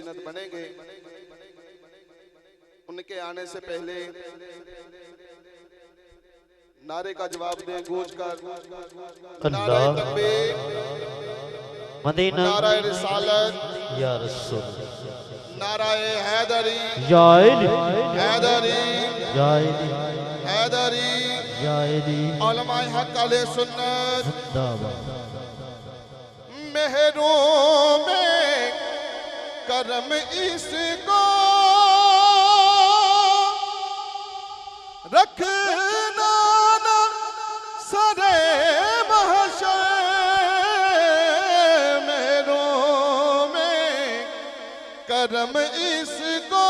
زینت بنیں گے، ان کے آنے سے پہلے نعرے کا جواب دیں گونج کر، نعرہ اللہ تکبیر، مدینہ نعرہ رسالت، یا رسول نعرہ حیدری، یا علی حیدری، یا علی حیدری، یا علی علماء حق علیہ سنت، زندہ باد مہروں میں کرم اس کو رکھنا نہ سرے محشر، مہروں میں کرم اس کو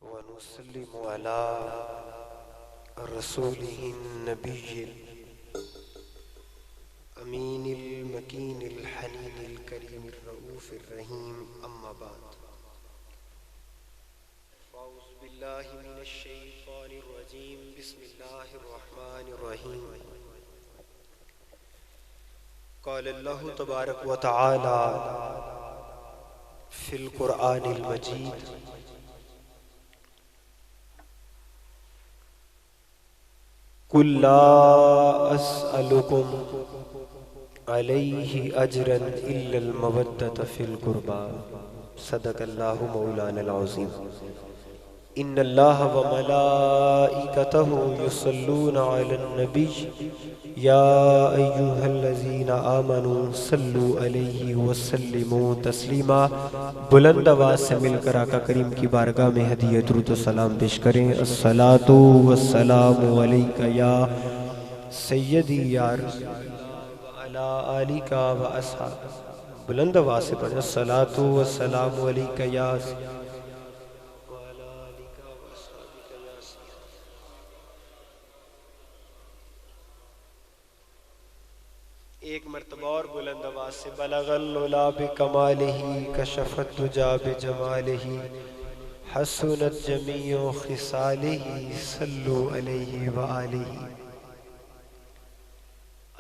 ونسلم على رسوله النبي الأمين المكين الحنين الكريم الرؤوف الرحيم أما بعد أعوذ بالله من الشيطان الرجيم بسم الله الرحمن الرحيم قال الله تبارك وتعالى في القرآن المجيد قل لا أسألكم عليه أجرا إلا المودة في القربى صدق الله مولانا العظيم إن الله وملائكته يصلون على النبي يا أيها الذين آمنوا صلوا عليه وسلموا تسلیما۔ بلند آواز سے مل کر آقا کریم کی بارگاہ میں ہدیہ درود و سلام پیش کریں۔ الصلاۃ والسلام علیک یا سیدی یا رسول اللہ وعلی آلک و اصحاب۔ بلند آواز سے پڑھیں الصلاۃ والسلام علیک یا ایک مرتبہ اور بلند آواز سے بلغ العلا بکمالہ کشف الدجا بجمالہ حسنت جمیع خصالہ صلو علیہ وآلہ۔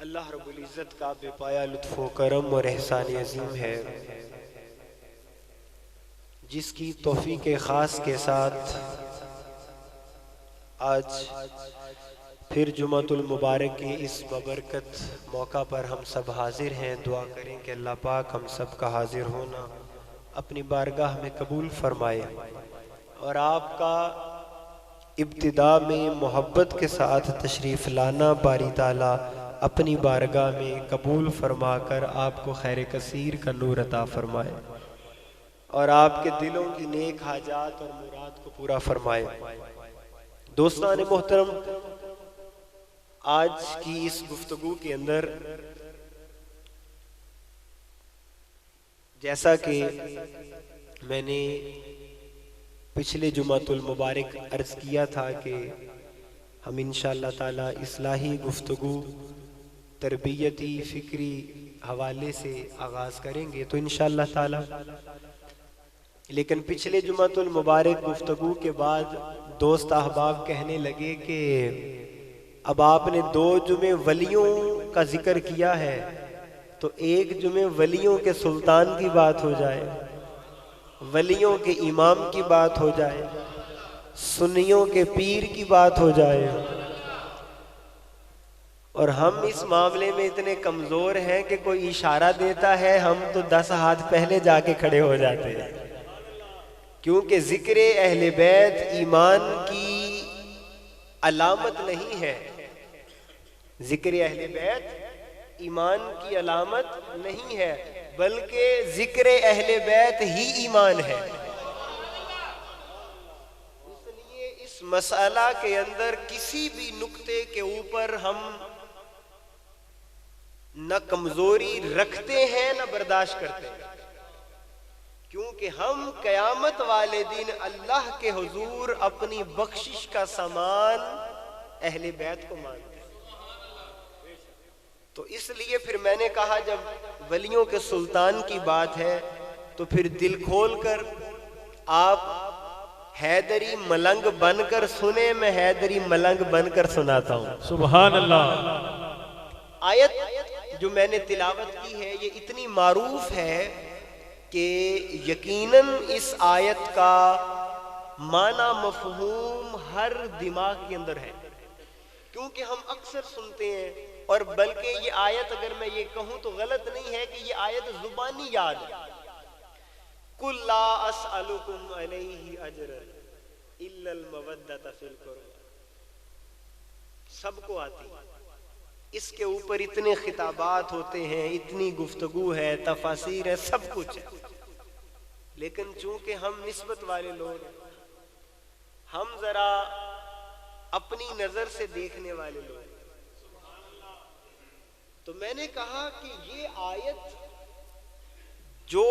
اللہ رب العزت کا بے پایا لطف و کرم اور احسان عظیم ہے، جس کی توفیق خاص کے ساتھ آج پھر جمعۃ المبارک کے اس ببرکت موقع پر ہم سب حاضر ہیں۔ دعا کریں کہ اللہ پاک ہم سب کا حاضر ہونا اپنی بارگاہ میں قبول فرمائے، اور آپ کا ابتدا میں محبت کے ساتھ تشریف لانا باری تعالیٰ اپنی بارگاہ میں قبول فرما کر آپ کو خیر کثیر کا نور عطا فرمائے، اور آپ کے دلوں کی نیک حاجات اور مراد کو پورا فرمائے۔ دوستان محترم، آج کی اس گفتگو کے اندر جیسا کہ میں نے پچھلے جمعۃ المبارک عرض کیا تھا کہ ہم انشاءاللہ تعالی اصلاحی گفتگو تربیتی فکری حوالے سے آغاز کریں گے تو انشاءاللہ تعالی، لیکن پچھلے جمعۃ المبارک گفتگو کے بعد دوست احباب کہنے لگے کہ اب آپ نے 2 جمعے ولیوں کا ذکر کیا ہے تو ایک جمعے ولیوں کے سلطان کی بات ہو جائے، ولیوں کے امام کی بات ہو جائے، سنیوں کے پیر کی بات ہو جائے، اور ہم اس معاملے میں اتنے کمزور ہیں کہ کوئی اشارہ دیتا ہے ہم تو 10 ہاتھ پہلے جا کے کھڑے ہو جاتے ہیں، کیونکہ ذکر اہل بیت ایمان کی علامت نہیں ہے، ذکر اہل بیت ایمان کی علامت نہیں ہے، بلکہ ذکر اہل بیت ہی ایمان ہے۔ اس لیے اس مسئلہ کے اندر کسی بھی نقطے کے اوپر ہم نہ کمزوری رکھتے ہیں نہ برداشت کرتے ہیں، کیونکہ ہم قیامت والے دن اللہ کے حضور اپنی بخشش کا سامان اہل بیت کو مانتے ہیں۔ تو اس لیے پھر میں نے کہا جب ولیوں کے سلطان کی بات ہے تو پھر دل کھول کر آپ حیدری ملنگ بن کر سنیں، میں حیدری ملنگ بن کر سناتا ہوں۔ سبحان اللہ۔ آیت جو میں نے تلاوت کی ہے یہ اتنی معروف ہے کہ یقیناً اس آیت کا معنی مفہوم ہر دماغ کے اندر ہے، کیونکہ ہم اکثر سنتے ہیں، اور بلکہ یہ آیت اگر میں یہ کہوں تو غلط نہیں ہے کہ یہ آیت زبانی یاد ہے، قُلْ لَا أَسْأَلُكُمْ عَلَيْهِ أَجْرًا إِلَّا الْمَوَدَّةَ فِي الْقُرْبَى، سب کو آتی ہے، اس کے اوپر اتنے خطابات ہوتے ہیں، اتنی گفتگو ہے، تفاسیر ہے، سب کچھ ہے، لیکن چونکہ ہم نسبت والے لوگ ہیں، ہم ذرا اپنی نظر سے دیکھنے والے لوگ، تو میں نے کہا کہ یہ آیت جو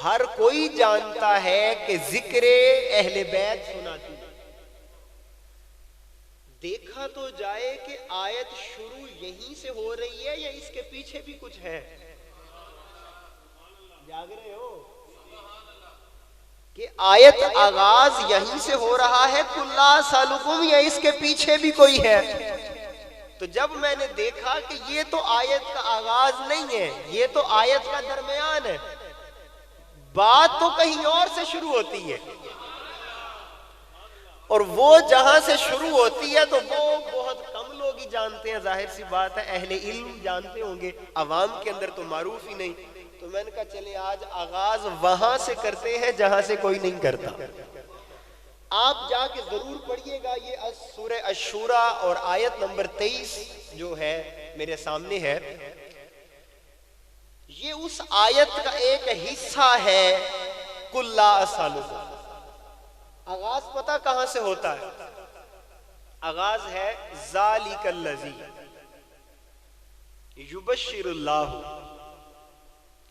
ہر کوئی جانتا ہے کہ ذکر اہل بیت سناتی ہے، دیکھا تو جائے کہ آیت شروع یہیں سے ہو رہی ہے یا اس کے پیچھے بھی کچھ ہے؟ جاگ رہے ہو کہ آیت آغاز یہیں سے ہو رہا ہے قُلْ لَا أَسْأَلُكُمْ، یا اس کے پیچھے بھی کوئی ہے؟ تو جب میں نے دیکھا کہ یہ تو آیت کا آغاز نہیں ہے، یہ تو آیت کا درمیان ہے، بات تو کہیں اور سے شروع ہوتی ہے، اور وہ جہاں سے شروع ہوتی ہے تو وہ بہت کم لوگ ہی جانتے ہیں، ظاہر سی بات ہے، اہل علم جانتے ہوں گے، عوام کے اندر تو معروف ہی نہیں، تو میں نے کہا چلے آج آغاز وہاں سے کرتے ہیں جہاں سے کوئی نہیں کرتا۔ آپ جا کے ضرور پڑھیے گا، یہ سورہ الشورى اور آیت نمبر 23 جو ہے میرے سامنے ہے، یہ اس آیت کا ایک حصہ ہے قُلْ لَا أَسْأَلُكُمْ۔ آغاز پتہ کہاں سے ہوتا ہے؟ آغاز ہے ذَلِكَ الَّذِي يُبَشِّرُ اللَّهُ،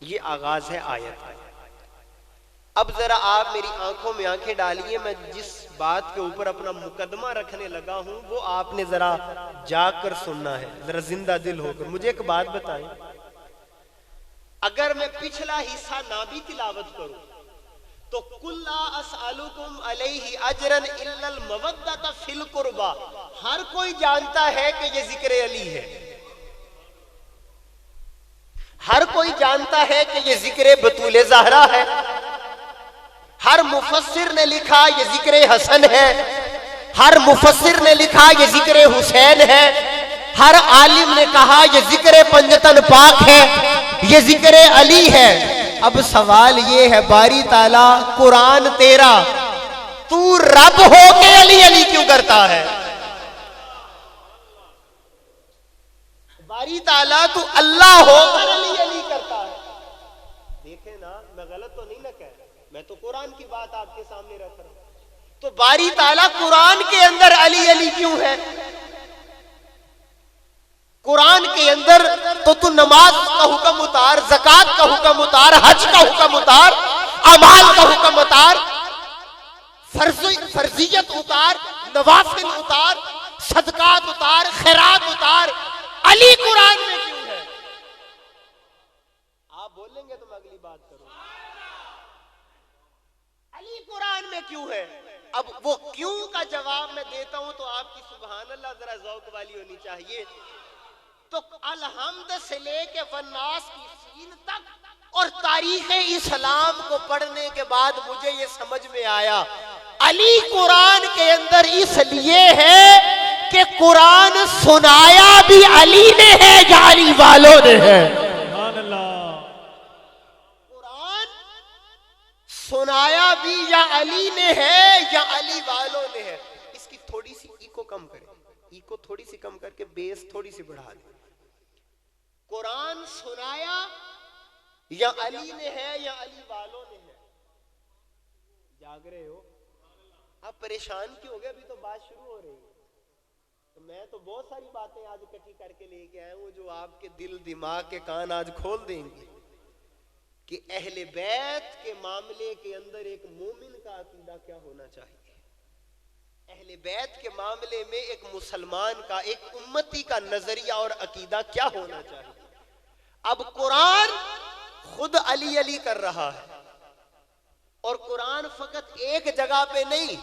یہ آغاز ہے آیت کا۔ اب ذرا آپ میری آنکھوں میں آنکھیں ڈالیے، میں جس بات کے اوپر اپنا مقدمہ رکھنے لگا ہوں وہ آپ نے ذرا جا کر سننا ہے، ذرا زندہ دل ہو کر۔ مجھے ایک بات بتائیں، اگر میں پچھلا حصہ نہ بھی تلاوت کروں تو قُلْ لَا أَسْأَلُكُمْ عَلَيْهِ أَجْرًا إِلَّا الْمَوَدَّةَ فِي الْقُرْبَى، ہر کوئی جانتا ہے کہ یہ ذکر علی ہے، ہر کوئی جانتا ہے کہ یہ ذکر بطول زہرا ہے، ہر مفسر نے لکھا یہ ذکر حسن ہے، ہر مفسر نے لکھا یہ ذکر حسین ہے، ہر عالم نے کہا یہ ذکر پنجتن پاک ہے، یہ ذکر علی ہے۔ اب سوال یہ ہے باری تعالیٰ قرآن تیرا، تو رب ہو کے علی علی کیوں کرتا ہے؟ باری تعالیٰ تو اللہ ہو کر علی علی کرتا ہے۔ دیکھیں نا، میں غلط تو نہیں نہ کہہ رہا، میں تو قرآن کی بات آپ کے سامنے رکھ رہا ہوں، تو باری تعالیٰ قرآن کے اندر علی علی کیوں ہے؟ قرآن کے اندر تو نماز کا حکم اتار، زکوٰۃ کا حکم اتار، حج کا حکم اتار، اعمال کا حکم اتار، فرضیت اتار، نوافل اتار، صدقات اتار، خیرات اتار، علی قرآن میں کیوں ہے؟ آپ بولیں گے تو میں اگلی بات کروں، علی قرآن میں کیوں ہے؟ اب وہ کیوں کا جواب میں دیتا ہوں تو آپ کی سبحان اللہ ذرا ذوق والی ہونی چاہیے۔ تو الحمد سے لے کے والناس کی سین تک اور تاریخ اسلام کو پڑھنے کے بعد مجھے یہ سمجھ میں آیا، علی قرآن کے اندر اس لیے ہے کہ قرآن سنایا بھی علی نے ہے یا علی والوں نے ہے؟ قرآن سنایا بھی یا علی نے ہے یا علی والوں نے ہے؟ اس کی تھوڑی سی ایکو کم کریں، ایکو تھوڑی سی کم کر کے بیس تھوڑی سی بڑھا دیں۔ قرآن سنایا یا علی نے ہے یا علی والوں نے ہے؟ جاگ رہے ہو؟ آپ پریشان کیوں ہو گئے؟ ابھی تو بات شروع ہو رہی ہے، تو میں تو بہت ساری باتیں آج اکٹھی کر کے لے کے آیا ہوں جو آپ کے دل دماغ کے کان آج کھول دیں گے کہ اہل بیت کے معاملے کے اندر ایک مومن کا عقیدہ کیا ہونا چاہیے، اہل بیت کے معاملے میں ایک مسلمان کا، ایک امتی کا نظریہ اور عقیدہ کیا ہونا چاہیے۔ اب قرآن خود علی علی کر رہا ہے، اور قرآن فقط ایک جگہ پہ نہیں،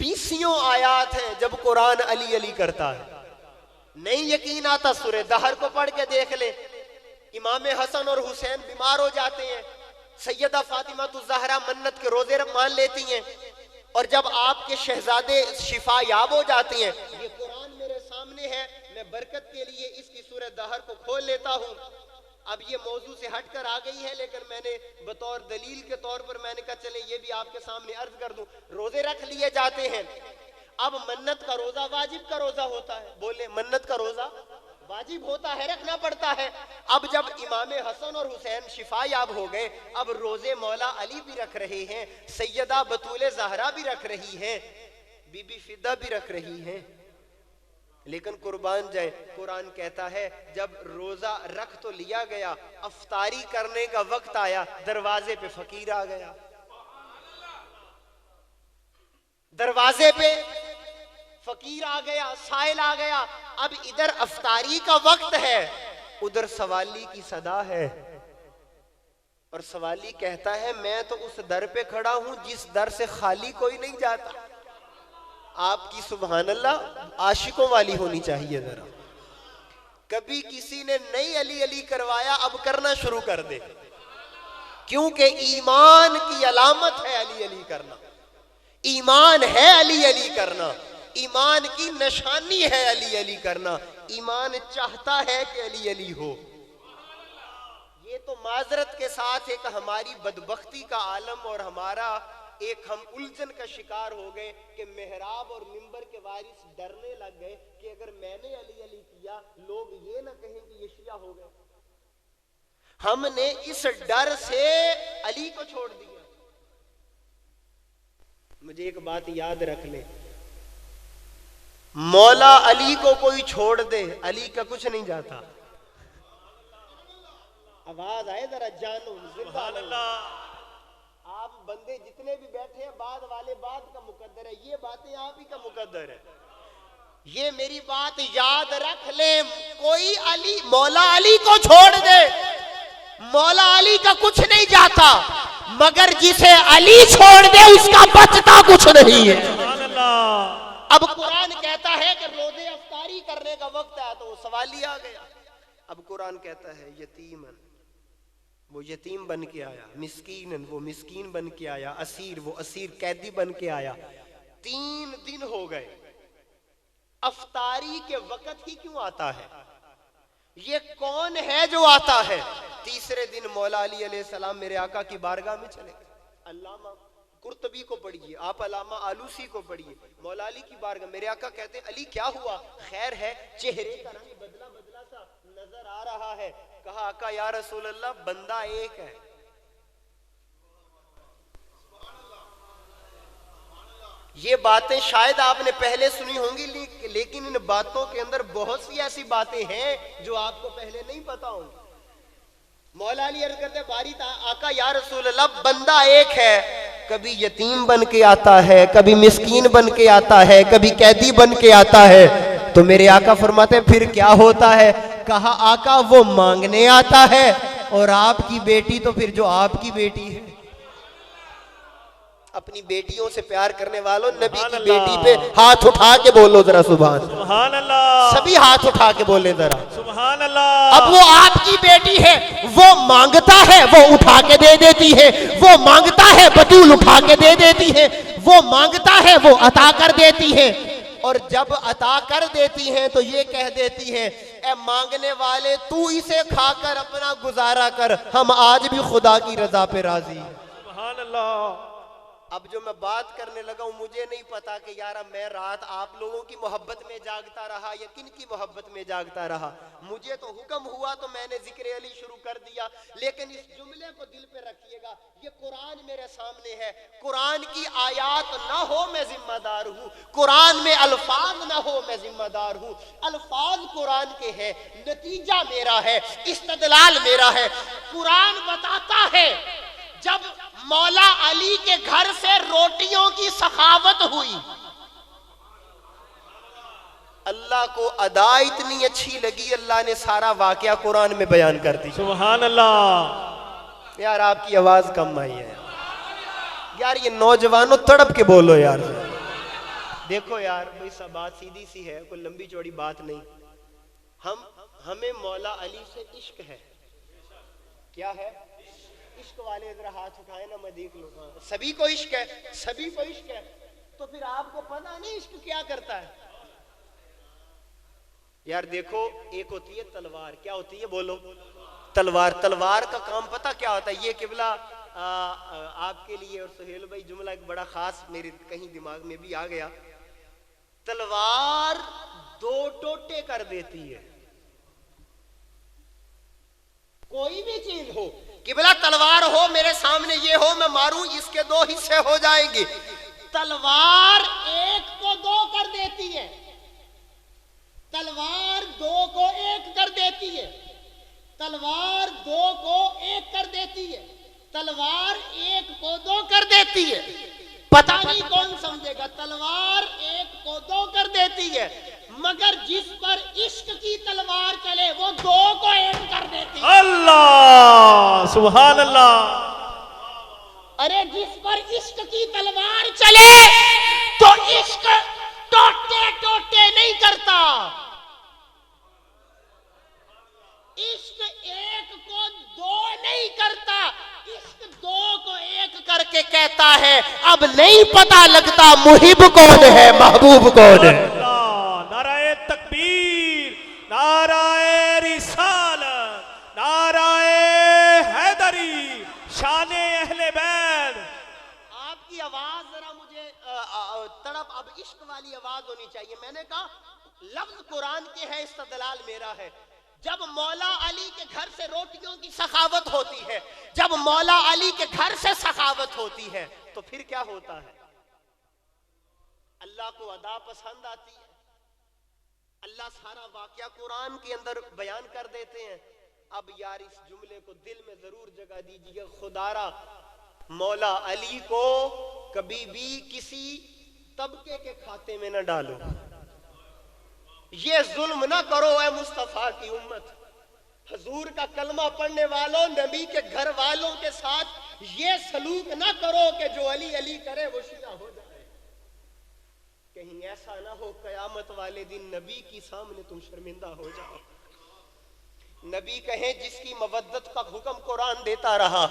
20 آیات ہیں جب قرآن علی علی کرتا ہے۔ نہیں یقین آتا سورہ دہر کو پڑھ کے دیکھ لے. امام حسن اور حسین بیمار ہو جاتے ہیں, سیدہ فاطمہ الزہرا منت کے روزے مان لیتی ہیں, اور جب آپ کے شہزادے شفا یاب ہو جاتے ہیں. یہ قرآن میرے سامنے ہے, میں برکت کے لیے اس کی سورہ دہر کو کھول لیتا ہوں. اب یہ موضوع سے ہٹ کر آ گئی ہے, لیکن میں نے بطور دلیل کے طور پر میں نے کہا چلے یہ بھی آپ کے سامنے عرض کر دوں. روزے رکھ لیے جاتے ہیں. اب منت کا روزہ واجب کا روزہ ہوتا ہے, بولے منت کا روزہ واجب ہوتا ہے, رکھنا پڑتا ہے. اب جب امام حسن اور حسین شفا یاب ہو گئے, اب روزے مولا علی بھی رکھ رہے ہیں, سیدہ بطول زہرا بھی رکھ رہی ہیں, بی بی فدہ بھی رکھ رہی ہیں. لیکن قربان جائے, قرآن کہتا ہے جب روزہ رکھ تو لیا گیا, افطاری کرنے کا وقت آیا, دروازے پہ فقیر آ گیا. دروازے پہ فقیر آ گیا, سائل آ گیا. اب ادھر افطاری کا وقت ہے, ادھر سوالی کی صدا ہے, اور سوالی کہتا ہے میں تو اس در پہ کھڑا ہوں جس در سے خالی کوئی نہیں جاتا. آپ کی سبحان اللہ عاشقوں والی ہونی چاہیے ذرا. کبھی کسی نے نہیں علی علی کروایا, اب کرنا شروع کر دے, کیونکہ ایمان کی علامت ہے علی علی کرنا. ایمان ہے علی علی کرنا, ایمان کی نشانی ہے علی علی کرنا. ایمان چاہتا ہے کہ علی علی ہو. یہ تو معذرت کے ساتھ ایک ہماری بدبختی کا عالم اور ہمارا ایک ہم الجھن کا شکار ہو گئے کہ محراب اور منبر کے وارث ڈرنے لگ گئے کہ اگر میں نے علی علی کیا لوگ یہ نہ کہیں کہ یہ شیعہ ہو گئے. ہم نے اس ڈر سے علی کو چھوڑ دیا. مجھے ایک بات یاد رکھ لیں, مولا علی کو کوئی چھوڑ دے علی کا کچھ نہیں جاتا. آواز آئے ذرا جانو, سبحان اللہ. آپ بندے جتنے بھی بیٹھے ہیں بعد والے بعد کا مقدر ہے, یہ باتیں آپ ہی کا مقدر ہے. یہ میری بات یاد رکھ لیں, کوئی علی مولا علی کو چھوڑ دے, مولا علی کا کچھ نہیں جاتا, مگر جسے علی چھوڑ دے اس کا بچتا کچھ نہیں ہے. اب قرآن کہتا ہے کہ روزے افطاری کرنے کا وقت ہے تو وہ سوالی آ گیا. اب قرآن کہتا ہے یتیمن, وہ یتیم بن کے آیا, مسکینن وہ مسکین بن کے آیا, اسیر وہ اسیر قیدی بن کے آیا. 3 دن ہو گئے, افطاری کے وقت ہی کیوں آتا ہے؟ یہ کون ہے جو آتا ہے؟ تیسرے دن مولا علی علیہ السلام میرے آقا کی بارگاہ میں چلے گئے. علامہ قرطبی کو پڑھیے, آپ علامہ آلوسی کو پڑھیے, مولا علی کی بارگاہ. میرے آقا کہتے ہیں علی کیا ہوا, خیر ہے؟ چہرے کا رنگ بدلا بدلا سا نظر آ رہا ہے. کہا آقا یا رسول اللہ بندہ ایک ہے. یہ باتیں شاید آپ نے پہلے سنی ہوں گی, لیکن ان باتوں کے اندر بہت سی ایسی باتیں ہیں جو آپ کو پہلے نہیں پتا ہوں. مولا علی عرض کرتے باری آقا یا رسول اللہ بندہ ایک ہے, کبھی یتیم بن کے آتا ہے, کبھی مسکین بن کے آتا ہے, کبھی قیدی بن کے آتا ہے. تو میرے آقا فرماتے ہیں پھر کیا ہوتا ہے؟ کہا آقا وہ مانگنے آتا ہے, اور آپ کی بیٹی تو پھر جو آپ کی بیٹی ہے. اپنی بیٹیوں سے پیار کرنے والوں نبی کی بیٹی پہ ہاتھ اٹھا کے بولو ذرا سبحان اللہ. سبھی ہاتھ اٹھا کے بولیں ذرا سبحان اللہ. اب وہ آپ کی بیٹی ہے, وہ مانگتا ہے وہ اٹھا کے دے دیتی ہے, وہ مانگتا ہے بطول اٹھا کے دے دیتی ہے, وہ مانگتا ہے وہ عطا کر دیتی ہے. اور جب عطا کر دیتی ہیں تو یہ کہہ دیتی ہیں اے مانگنے والے تو اسے کھا کر اپنا گزارا کر, ہم آج بھی خدا کی رضا پہ راضی ہیں. سبحان اللہ. اب جو میں بات کرنے لگا ہوں مجھے نہیں پتا کہ یارا میں رات آپ لوگوں کی محبت میں جاگتا رہا یا کن کی محبت میں جاگتا رہا. مجھے تو حکم ہوا تو میں نے ذکر علی شروع کر دیا, لیکن اس جملے کو دل پہ رکھیے گا, یہ قرآن میرے سامنے ہے. قرآن کی آیات نہ ہو میں ذمہ دار ہوں, قرآن میں الفاظ نہ ہو میں ذمہ دار ہوں. الفاظ قرآن کے ہیں, نتیجہ میرا ہے, استدلال میرا ہے. قرآن بتاتا ہے جب مولا علی کے گھر سے روٹیوں کی سخاوت ہوئی, اللہ کو ادا اتنی اچھی لگی, اللہ نے سارا واقعہ قرآن میں بیان کر دی. سبحان اللہ. یار آپ کی آواز کم آئی ہے یار, یہ نوجوانوں تڑپ کے بولو یار. دیکھو یار بھئی سب بات سیدھی سی ہے, کوئی لمبی چوڑی بات نہیں. ہمیں مولا علی سے عشق ہے. کیا ہے؟ عشق والے ذرا ہاتھ اٹھائے نا، میں دیکھ لوں. سبھی کو عشق ہے، سبھی کو عشق ہے. تو پھر آپ کو پتہ نہیں عشق کیا کرتا ہے؟ یار دیکھو، ایک ہوتی ہے تلوار. کیا ہوتی ہے؟ بولو. تلوار. تلوار کا کام پتہ کیا ہوتا ہے؟ یہ قبلہ آپ کے لیے اور سہیل بھائی جملہ ایک بڑا خاص میرے کہیں دماغ میں بھی آ گیا. تلوار دو ٹوٹے کر دیتی ہے. کوئی بھی چیز ہو، قبلہ تلوار ہو میرے سامنے، یہ ہو میں ماروں، اس کے دو حصے ہو جائیں گے. تلوار ایک کو دو کر دیتی ہے. تلوار دو کو ایک کر دیتی ہے. تلوار دو کو ایک کر دیتی ہے. تلوار ایک کو دو کر دیتی ہے. پتہ نہیں کون سمجھے گا. تلوار ایک کو دو کر دیتی ہے، مگر جس پر عشق کی تلوار چلے وہ دو کو ایک کر دیتی ہے. اللہ سبحان اللہ. ارے جس پر عشق کی تلوار چلے تو عشق ٹوٹے ٹوٹے نہیں کرتا. عشق ایک کو دو نہیں کرتا، عشق دو کو ایک کر کے کہتا ہے اب نہیں پتہ لگتا محب کون ہے محبوب کون ہے. نعرہ تکبیر، نعرہ رسالت، نعرہ حیدری، شان اہل بیت. آپ کی آواز ذرا مجھے تڑپ اب عشق والی آواز ہونی چاہیے. میں نے کہا لفظ قرآن کے ہے، استدلال میرا ہے. جب مولا علی کے گھر سے روٹیوں کی سخاوت ہوتی ہے، جب مولا علی کے گھر سے سخاوت ہوتی ہے تو پھر کیا ہوتا ہے؟ اللہ کو ادا پسند آتی ہے. اللہ سارا واقعہ قرآن کے اندر بیان کر دیتے ہیں. اب یار اس جملے کو دل میں ضرور جگہ دیجیے، خدا را مولا علی کو کبھی بھی کسی طبقے کے کھاتے میں نہ ڈالو. یہ ظلم نہ کرو اے مصطفیٰ کی امت. حضور کا کلمہ پڑھنے والوں، نبی کے گھر والوں کے ساتھ یہ سلوک نہ کرو کہ جو علی علی کرے وہ شیعہ ہو جائے. کہیں ایسا نہ ہو قیامت والے دن نبی کی سامنے تم شرمندہ ہو جاؤ. نبی کہے جس کی مودت کا حکم قرآن دیتا رہا،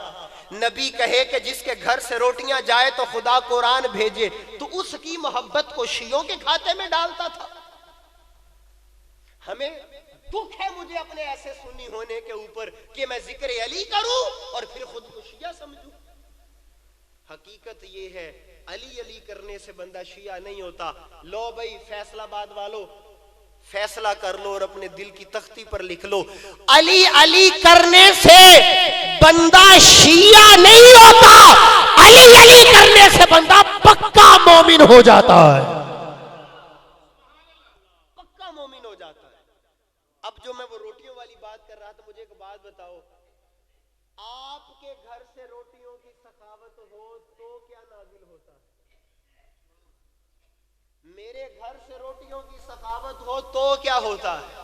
نبی کہے کہ جس کے گھر سے روٹیاں جائے تو خدا قرآن بھیجے، تو اس کی محبت کو شیعوں کے کھاتے میں ڈالتا تھا. ہمیں دکھ ہے مجھے اپنے ایسے سنی ہونے کے اوپر کہ میں ذکر علی کروں اور پھر خود کو شیعہ سمجھوں. حقیقت یہ ہے علی علی کرنے سے بندہ شیعہ نہیں ہوتا. لو بھائی فیصلہ آباد والو فیصلہ کر لو اور اپنے دل کی تختی پر لکھ لو، علی علی کرنے سے بندہ شیعہ نہیں ہوتا، علی علی کرنے سے بندہ پکا مومن ہو جاتا ہے. پکا مومن ہو جاتا ہے. اب جو میں وہ روٹیوں والی بات کر رہا تھا، مجھے ایک بات بتاؤ، آپ کے گھر سے روٹیوں کی سخاوت ہو تو کیا نازل ہوتا ہے؟ میرے گھر سے روٹیوں کی سخاوت ہو تو کیا ہوتا ہے؟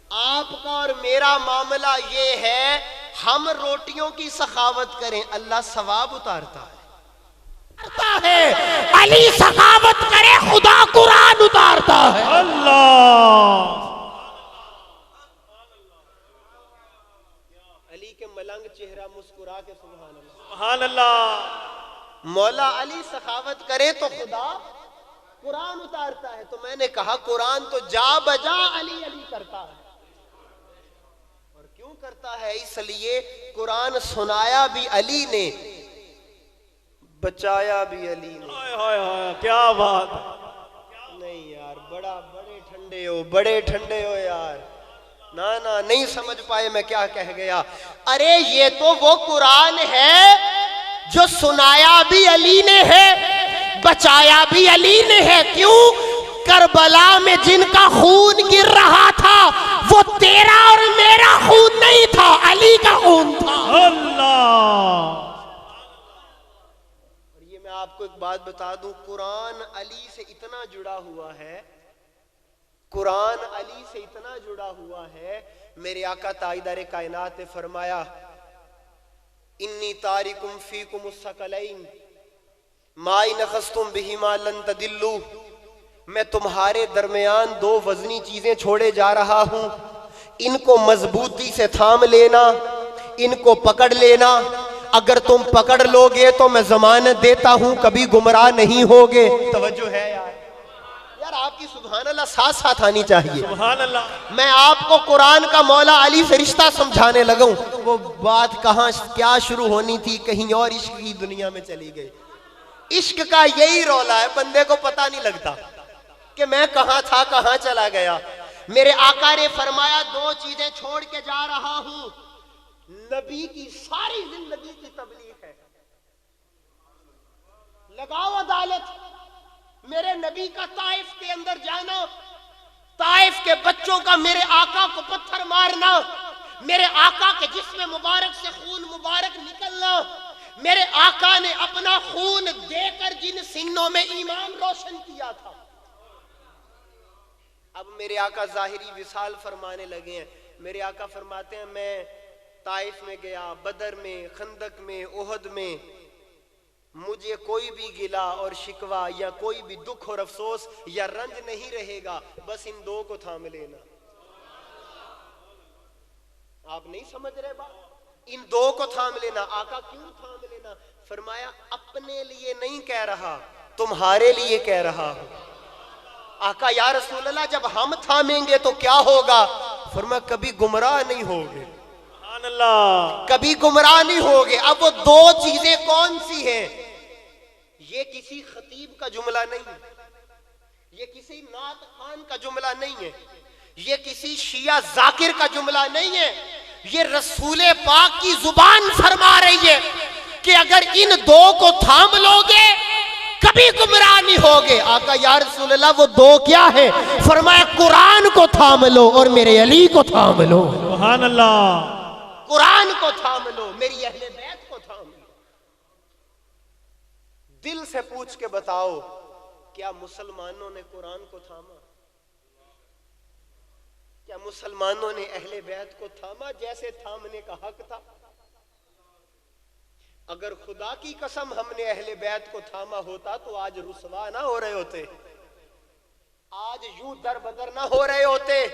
آپ کا اور میرا معاملہ یہ ہے، ہم روٹیوں کی سخاوت کریں اللہ ثواب اتارتا ہے. علی سخاوت کرے خدا قرآن اتارتا ہے. اللہ علی کے ملنگ چہرہ مسکرا کے سبحان اللہ. سبحان اللہ. مولا علی سخاوت کرے تو خدا قرآن اتارتا ہے. تو میں نے کہا قرآن تو جا بجا علی علی کرتا ہے. اور کیوں کرتا ہے؟ اس لیے قرآن سنایا بھی علی نے، بچایا بھی علی نے. کیا بات. نہیں یار بڑے ٹھنڈے ہو یار. نا نہیں سمجھ پائے میں کیا کہہ گیا. ارے یہ تو وہ قرآن ہے جو سنایا بھی علی نے ہے، بچایا بھی علی نے ہے. کیوں؟ کربلا میں جن کا خون گر رہا تھا وہ تیرا اور میرا خون نہیں تھا، علی کا خون تھا. اللہ. اور یہ میں آپ کو ایک بات بتا دوں، قرآن علی سے اتنا جڑا ہوا ہے، قرآن علی سے اتنا جڑا ہوا ہے. میرے آقا تاجدار کائنات نے فرمایا انی تارکم فیکم الثقلین ما ان اخذتم بہما لن تضلوا میں تمہارے درمیان دو وزنی چیزیں چھوڑے جا رہا ہوں، ان کو مضبوطی سے تھام لینا، ان کو پکڑ لینا، اگر تم پکڑ لو گے تو میں ضمانت دیتا ہوں کبھی گمراہ نہیں ہوگے۔ توجہ ہے یار آپ کی سبحان اللہ ساتھ ساتھ آنی چاہیے۔ سبحان اللہ۔ میں آپ کو قرآن کا مولا علی سے رشتہ سمجھانے لگا ہوں، وہ بات کہاں کیا شروع ہونی تھی، کہیں اور عشق کی دنیا میں چلی گئی۔ عشق کا یہی رولا ہے، بندے کو پتہ نہیں لگتا کہ میں کہاں تھا کہاں چلا گیا۔ میرے آقا نے فرمایا دو چیزیں چھوڑ کے جا رہا ہوں، نبی کی ساری زندگی کی تبلیغ ہے، لگاؤ عدالت، میرے نبی کا طائف کے اندر جانا، طائف کے بچوں کا میرے آقا کو پتھر مارنا، میرے آقا کے جسم مبارک سے خون مبارک نکلنا، میرے آقا نے اپنا خون دے کر جن سینوں میں ایمان روشن کیا تھا۔ اب میرے آقا ظاہری وصال فرمانے لگے ہیں۔ میرے آقا فرماتے ہیں میں طائف میں گیا، بدر میں، خندق میں، احد میں، مجھے کوئی بھی گلا اور شکوہ یا کوئی بھی دکھ اور افسوس یا رنج نہیں رہے گا، بس ان دو کو تھام لینا۔ آپ نہیں سمجھ رہے بات؟ ان دو کو تھام لینا۔ آقا کیوں تھام لینا؟ فرمایا اپنے لیے نہیں کہہ رہا، تمہارے لیے کہہ رہا ہوں۔ آقا یا رسول اللہ جب ہم تھامیں گے تو کیا ہوگا؟ فرمایا کبھی گمراہ نہیں ہوگے، سبحان اللہ۔ کبھی گمراہ نہیں ہوگے۔ اب وہ دو چیزیں کون سی ہیں؟ یہ کسی خطیب کا جملہ نہیں ہے، یہ کسی نعت خان کا جملہ نہیں ہے، یہ کسی شیعہ ذاکر کا جملہ نہیں ہے، یہ رسول پاک کی زبان فرما رہی ہے کہ اگر ان دو کو تھام لو گے کبھی گمراہ نہیں ہوگے۔ آقا یا رسول اللہ وہ دو کیا ہے؟ فرمایا قرآن کو تھام لو اور میرے علی کو تھام لو۔ سبحان اللہ۔ قرآن کو تھام لو، میری اہل بیت کو تھام لو۔ دل سے پوچھ کے بتاؤ کیا مسلمانوں نے قرآن کو تھاما؟ کیا مسلمانوں نے اہل بیت کو تھاما جیسے تھامنے کا حق تھا؟ اگر خدا کی قسم ہم نے اہل بیت کو تھاما ہوتا تو آج رسوا نہ ہو رہے ہوتے، آج یوں در بدر نہ ہو رہے ہوتے،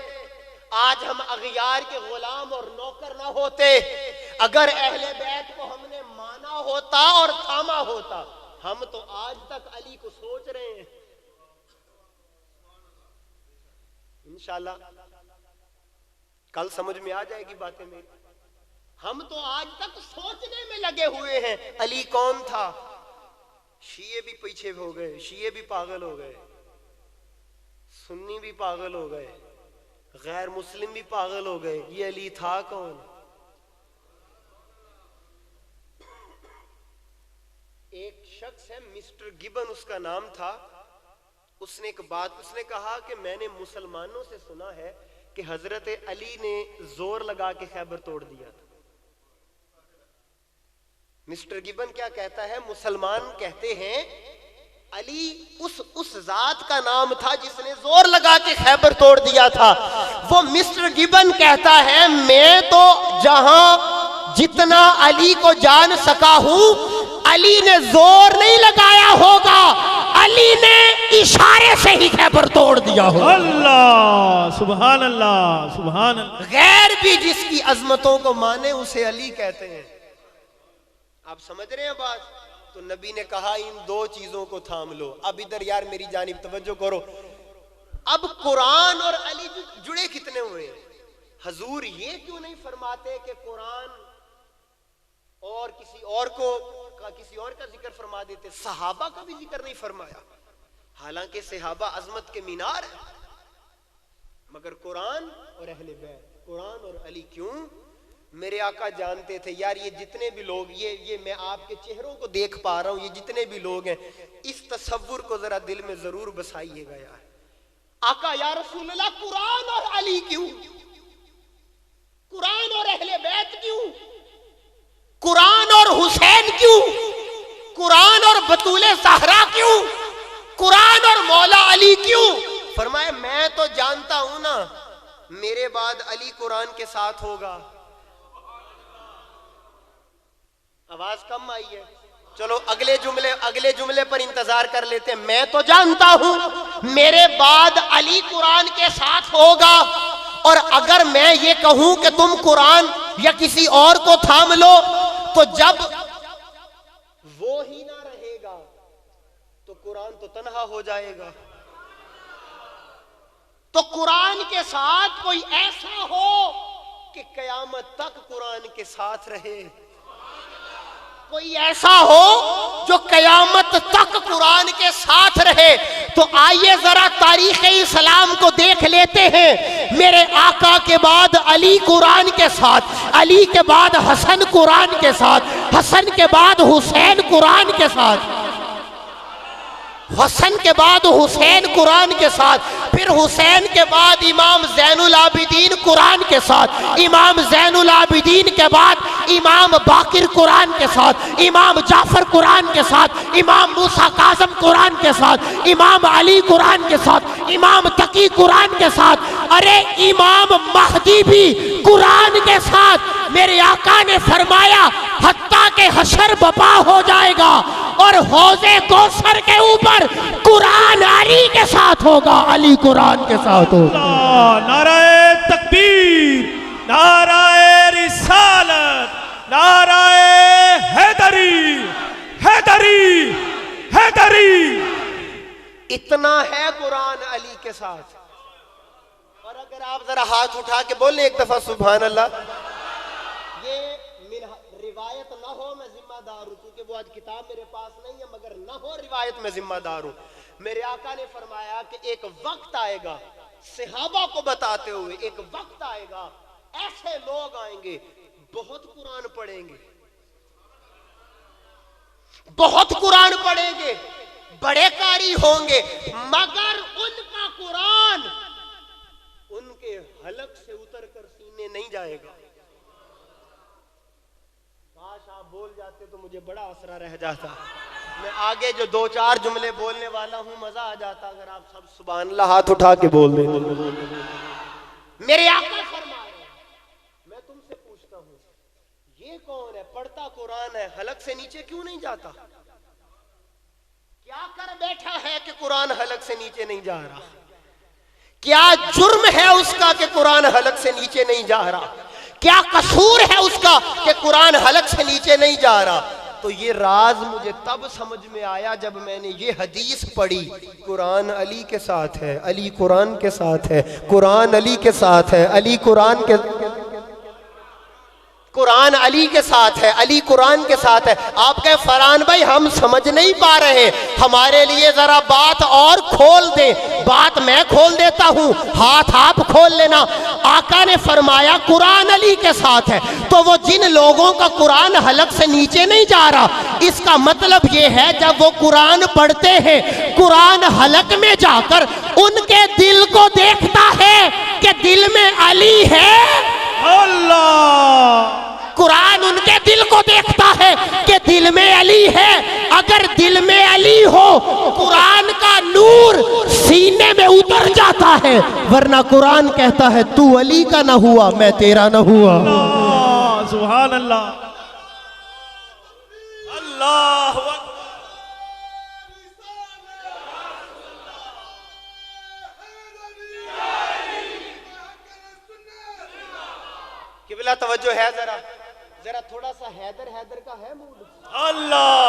آج ہم اغیار کے غلام اور نوکر نہ ہوتے۔ اگر اہل بیت کو ہم نے مانا ہوتا اور تھاما ہوتا، ہم تو آج تک علی کو سوچ رہے ہیں۔ انشاءاللہ کل سمجھ میں آ جائے گی باتیں میری۔ ہم تو آج تک سوچنے میں لگے ہوئے ہیں علی کون تھا۔ شیعہ بھی پیچھے ہو گئے، شیعہ بھی پاگل ہو گئے، سنی بھی پاگل ہو گئے، غیر مسلم بھی پاگل ہو گئے، یہ علی تھا کون؟ ایک شخص ہے مسٹر گبن اس کا نام تھا، اس نے ایک بات اس نے کہا کہ میں نے مسلمانوں سے سنا ہے کہ حضرت علی نے زور لگا کے خیبر توڑ دیا تھا۔ مسٹر گبن کیا کہتا ہے؟ مسلمان کہتے ہیں علی اس ذات کا نام تھا جس نے زور لگا کے خیبر توڑ دیا تھا۔ وہ مسٹر گبن کہتا ہے میں تو جہاں جتنا علی کو جان سکا ہوں علی نے زور نہیں لگایا ہوگا، علی نے اشارے سے ہی خیبر توڑ دیا ہوگا۔ اللہ سبحان اللہ سبحان اللہ۔ غیر بھی جس کی عظمتوں کو مانے اسے علی کہتے ہیں۔ آپ سمجھ رہے ہیں بات؟ تو نبی نے کہا ان دو چیزوں کو تھام لو۔ اب ادھر یار میری جانب توجہ کرو، اب قرآن اور علی جڑے کتنے ہوئے ہیں؟ حضور یہ کیوں نہیں فرماتے کہ قرآن اور کسی اور کا ذکر فرما دیتے؟ صحابہ کا بھی ذکر نہیں فرمایا، حالانکہ صحابہ عظمت کے مینار ہیں، مگر قرآن اور اہل بیت، قرآن اور علی کیوں؟ میرے آقا جانتے تھے یار یہ جتنے بھی لوگ یہ میں آپ کے چہروں کو دیکھ پا رہا ہوں، یہ جتنے بھی لوگ ہیں اس تصور کو ذرا دل میں ضرور بسائیے گا یار۔ آقا یا رسول اللہ قرآن اور علی کیوں؟ قرآن اور اہل بیت کیوں؟ قرآن اور حسین کیوں؟ قرآن اور بطول زہرا کیوں؟ قرآن اور مولا علی کیوں؟ فرمایا میں تو جانتا ہوں نا میرے بعد علی قرآن کے ساتھ ہوگا۔ آواز کم آئی ہے۔ چلو اگلے جملے پر انتظار کر لیتے ہیں. میں تو جانتا ہوں میرے بعد علی قرآن کے ساتھ ہوگا, اور اگر میں یہ کہوں کہ تم قرآن یا کسی اور کو تھام لو تو جب وہ ہی نہ رہے گا تو قرآن تو تنہا ہو جائے گا. تو قرآن کے ساتھ کوئی ایسا ہو کہ قیامت تک قرآن کے ساتھ رہے, کوئی ایسا ہو جو قیامت تک قرآن کے ساتھ رہے. تو آئیے ذرا تاریخ اسلام کو دیکھ لیتے ہیں. میرے آقا کے بعد علی قرآن کے ساتھ, علی کے بعد حسن قرآن کے ساتھ, حسن کے بعد حسین قرآن کے ساتھ, حسن کے بعد حسین قرآن کے ساتھ, پھر حسین کے بعد امام زین العابدین قرآن کے ساتھ, امام زین العابدین کے بعد امام باقر قرآن کے ساتھ, امام جعفر قرآن کے ساتھ, امام موسیٰ کاظم قرآن کے ساتھ, امام علی قرآن کے ساتھ, امام تقی قرآن کے ساتھ, ارے امام مہدی بھی قرآن کے ساتھ. میرے آقا نے فرمایا حتیٰ کہ حشر بپا ہو جائے گا اور حوض کوثر کے اوپر قرآن علی کے ساتھ ہوگا, علی قرآن کے ساتھ ہوگا. نعرہ تکبیر, نعرہ رسالت, نعرہ حیدری, حیدری, حیدری. اتنا ہے قرآن علی کے ساتھ. اور اگر آپ ذرا ہاتھ اٹھا کے بولیں ایک دفعہ سبحان اللہ. یہ روایت نہ ہو میں ذمہ دار ہوں, کیونکہ وہ آج کتاب میرے پاس نہیں ہے, مگر نہ ہو روایت میں ذمہ دار ہوں. میرے آقا نے فرمایا کہ ایک وقت آئے گا, صحابہ کو بتاتے ہوئے, ایک وقت آئے گا ایسے لوگ آئیں گے بہت قرآن پڑھیں گے, بہت قرآن پڑھیں گے, بڑے قاری ہوں گے, مگر ان کا قرآن ان کے حلق سے اتر کر سینے نہیں جائے گا. کاش آپ بول جاتے تو مجھے بڑا اسرا رہ جاتا. میں آگے جو 2-4 جملے بولنے والا ہوں مزہ آ جاتا اگر آپ سب سبحان اللہ ہاتھ اٹھا کے بول دیں. میرے آقا فرما رہے ہیں, میں تم سے پوچھتا ہوں یہ کون ہے پڑھتا قرآن ہے حلق سے نیچے کیوں نہیں جاتا؟ کیا کر بیٹھا ہے کہ قرآن حلق سے نیچے نہیں جا رہا؟ کیا جرم ہے اس کا کہ قرآن حلق سے نیچے نہیں جا رہا؟ کیا قصور ہے اس کا کہ قرآن حلق سے نیچے نہیں جا رہا؟ تو یہ راز مجھے تب سمجھ میں آیا جب میں نے یہ حدیث پڑھی, قرآن علی کے ساتھ ہے, علی قرآن کے ساتھ ہے, قرآن علی کے ساتھ ہے, علی قرآن کے قرآن علی کے ساتھ ہے, علی قرآن کے ساتھ ہے. آپ کہے فرحان بھائی ہم سمجھ نہیں پا رہے, ہمارے لیے ذرا بات اور کھول دیں. بات میں کھول دیتا ہوں, ہاتھ آپ کھول لینا. آقا نے فرمایا قرآن علی کے ساتھ ہے, تو وہ جن لوگوں کا قرآن حلق سے نیچے نہیں جا رہا, اس کا مطلب یہ ہے جب وہ قرآن پڑھتے ہیں قرآن حلق میں جا کر ان کے دل کو دیکھتا ہے کہ دل میں علی ہے. اللہ, قرآن ان کے دل کو دیکھتا ہے کہ دل میں علی ہے. اگر دل میں علی ہو قرآن کا نور سینے میں اتر جاتا ہے, ورنہ قرآن کہتا ہے تو علی کا نہ ہوا میں تیرا نہ ہوا. سبحان اللہ, اللہ اکبر. قبلہ توجہ ہے, ذرا تھوڑا سا حیدر کا ہے موڈ. اللہ,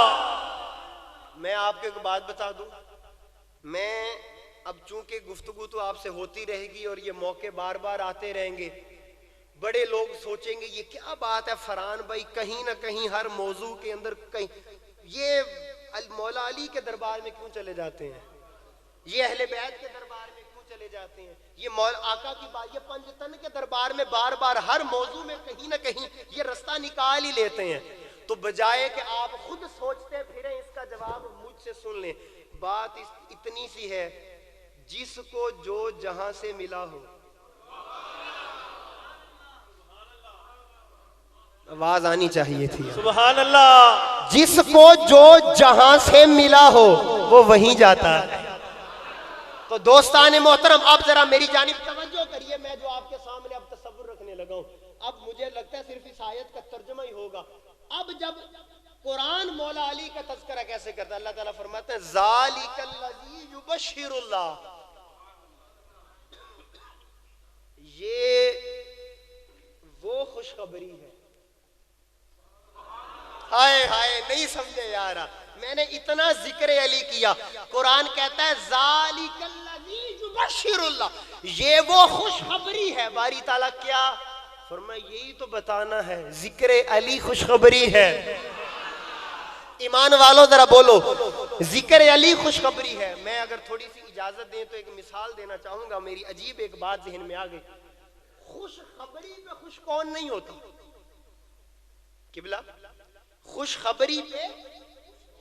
میں آپ کو ایک بات بتا دوں, میں اب چونکہ گفتگو تو آپ سے ہوتی رہے گی اور یہ موقع بار بار آتے رہیں گے, بڑے لوگ سوچیں گے یہ کیا بات ہے فرحان بھائی کہیں نہ کہیں ہر موضوع کے اندر کہیں یہ مولا علی کے دربار میں کیوں چلے جاتے ہیں, یہ اہل بیت کے دربار میں کیوں چلے جاتے ہیں, یہ مولا آقا کی بات, یہ پنجتن کے دربار میں بار بار ہر موضوع میں کہیں نہ کہیں یہ رستہ نکال ہی لیتے ہیں. تو بجائے کہ آپ خود سوچتے پھریں اس کا جواب مجھ سے سن لیں. بات اتنی سی ہے, جس کو جو جہاں سے ملا ہو, آواز آنی چاہیے تھی, سبحان اللہ, جس کو جو جہاں سے ملا ہو وہ وہیں جاتا ہے. تو دوستان محترم اب ذرا میری جانب توجہ کریے, میں جو آپ کے سامنے اب تصور رکھنے لگا ہوں, اب مجھے لگتا ہے صرف اس آیت کا ترجمہ ہی ہوگا. اب جب قرآن مولا علی کا تذکرہ کیسے کرتا ہے؟ اللہ تعالیٰ فرماتے ہیں ذالک الذی یبشر اللہ، یہ وہ خوشخبری ہے. ہائے ہائے نہیں سمجھے یارا، میں نے اتنا ذکر علی کیا، قرآن کہتا ہے ذالک الذی یبشر اللہ، یہ وہ خوشخبری ہے. باری تعالیٰ کیا فرمایا؟ یہی تو بتانا ہے، ذکر علی خوشخبری ہے. ایمان والوں ذرا بولو، ذکر علی خوشخبری ہے. میں اگر تھوڑی سی اجازت دیں تو ایک مثال دینا چاہوں گا. میری عجیب ایک بات ذہن میں آ گئی. خوشخبری پہ خوش کون نہیں ہوتا؟ قبلہ، خوشخبری پہ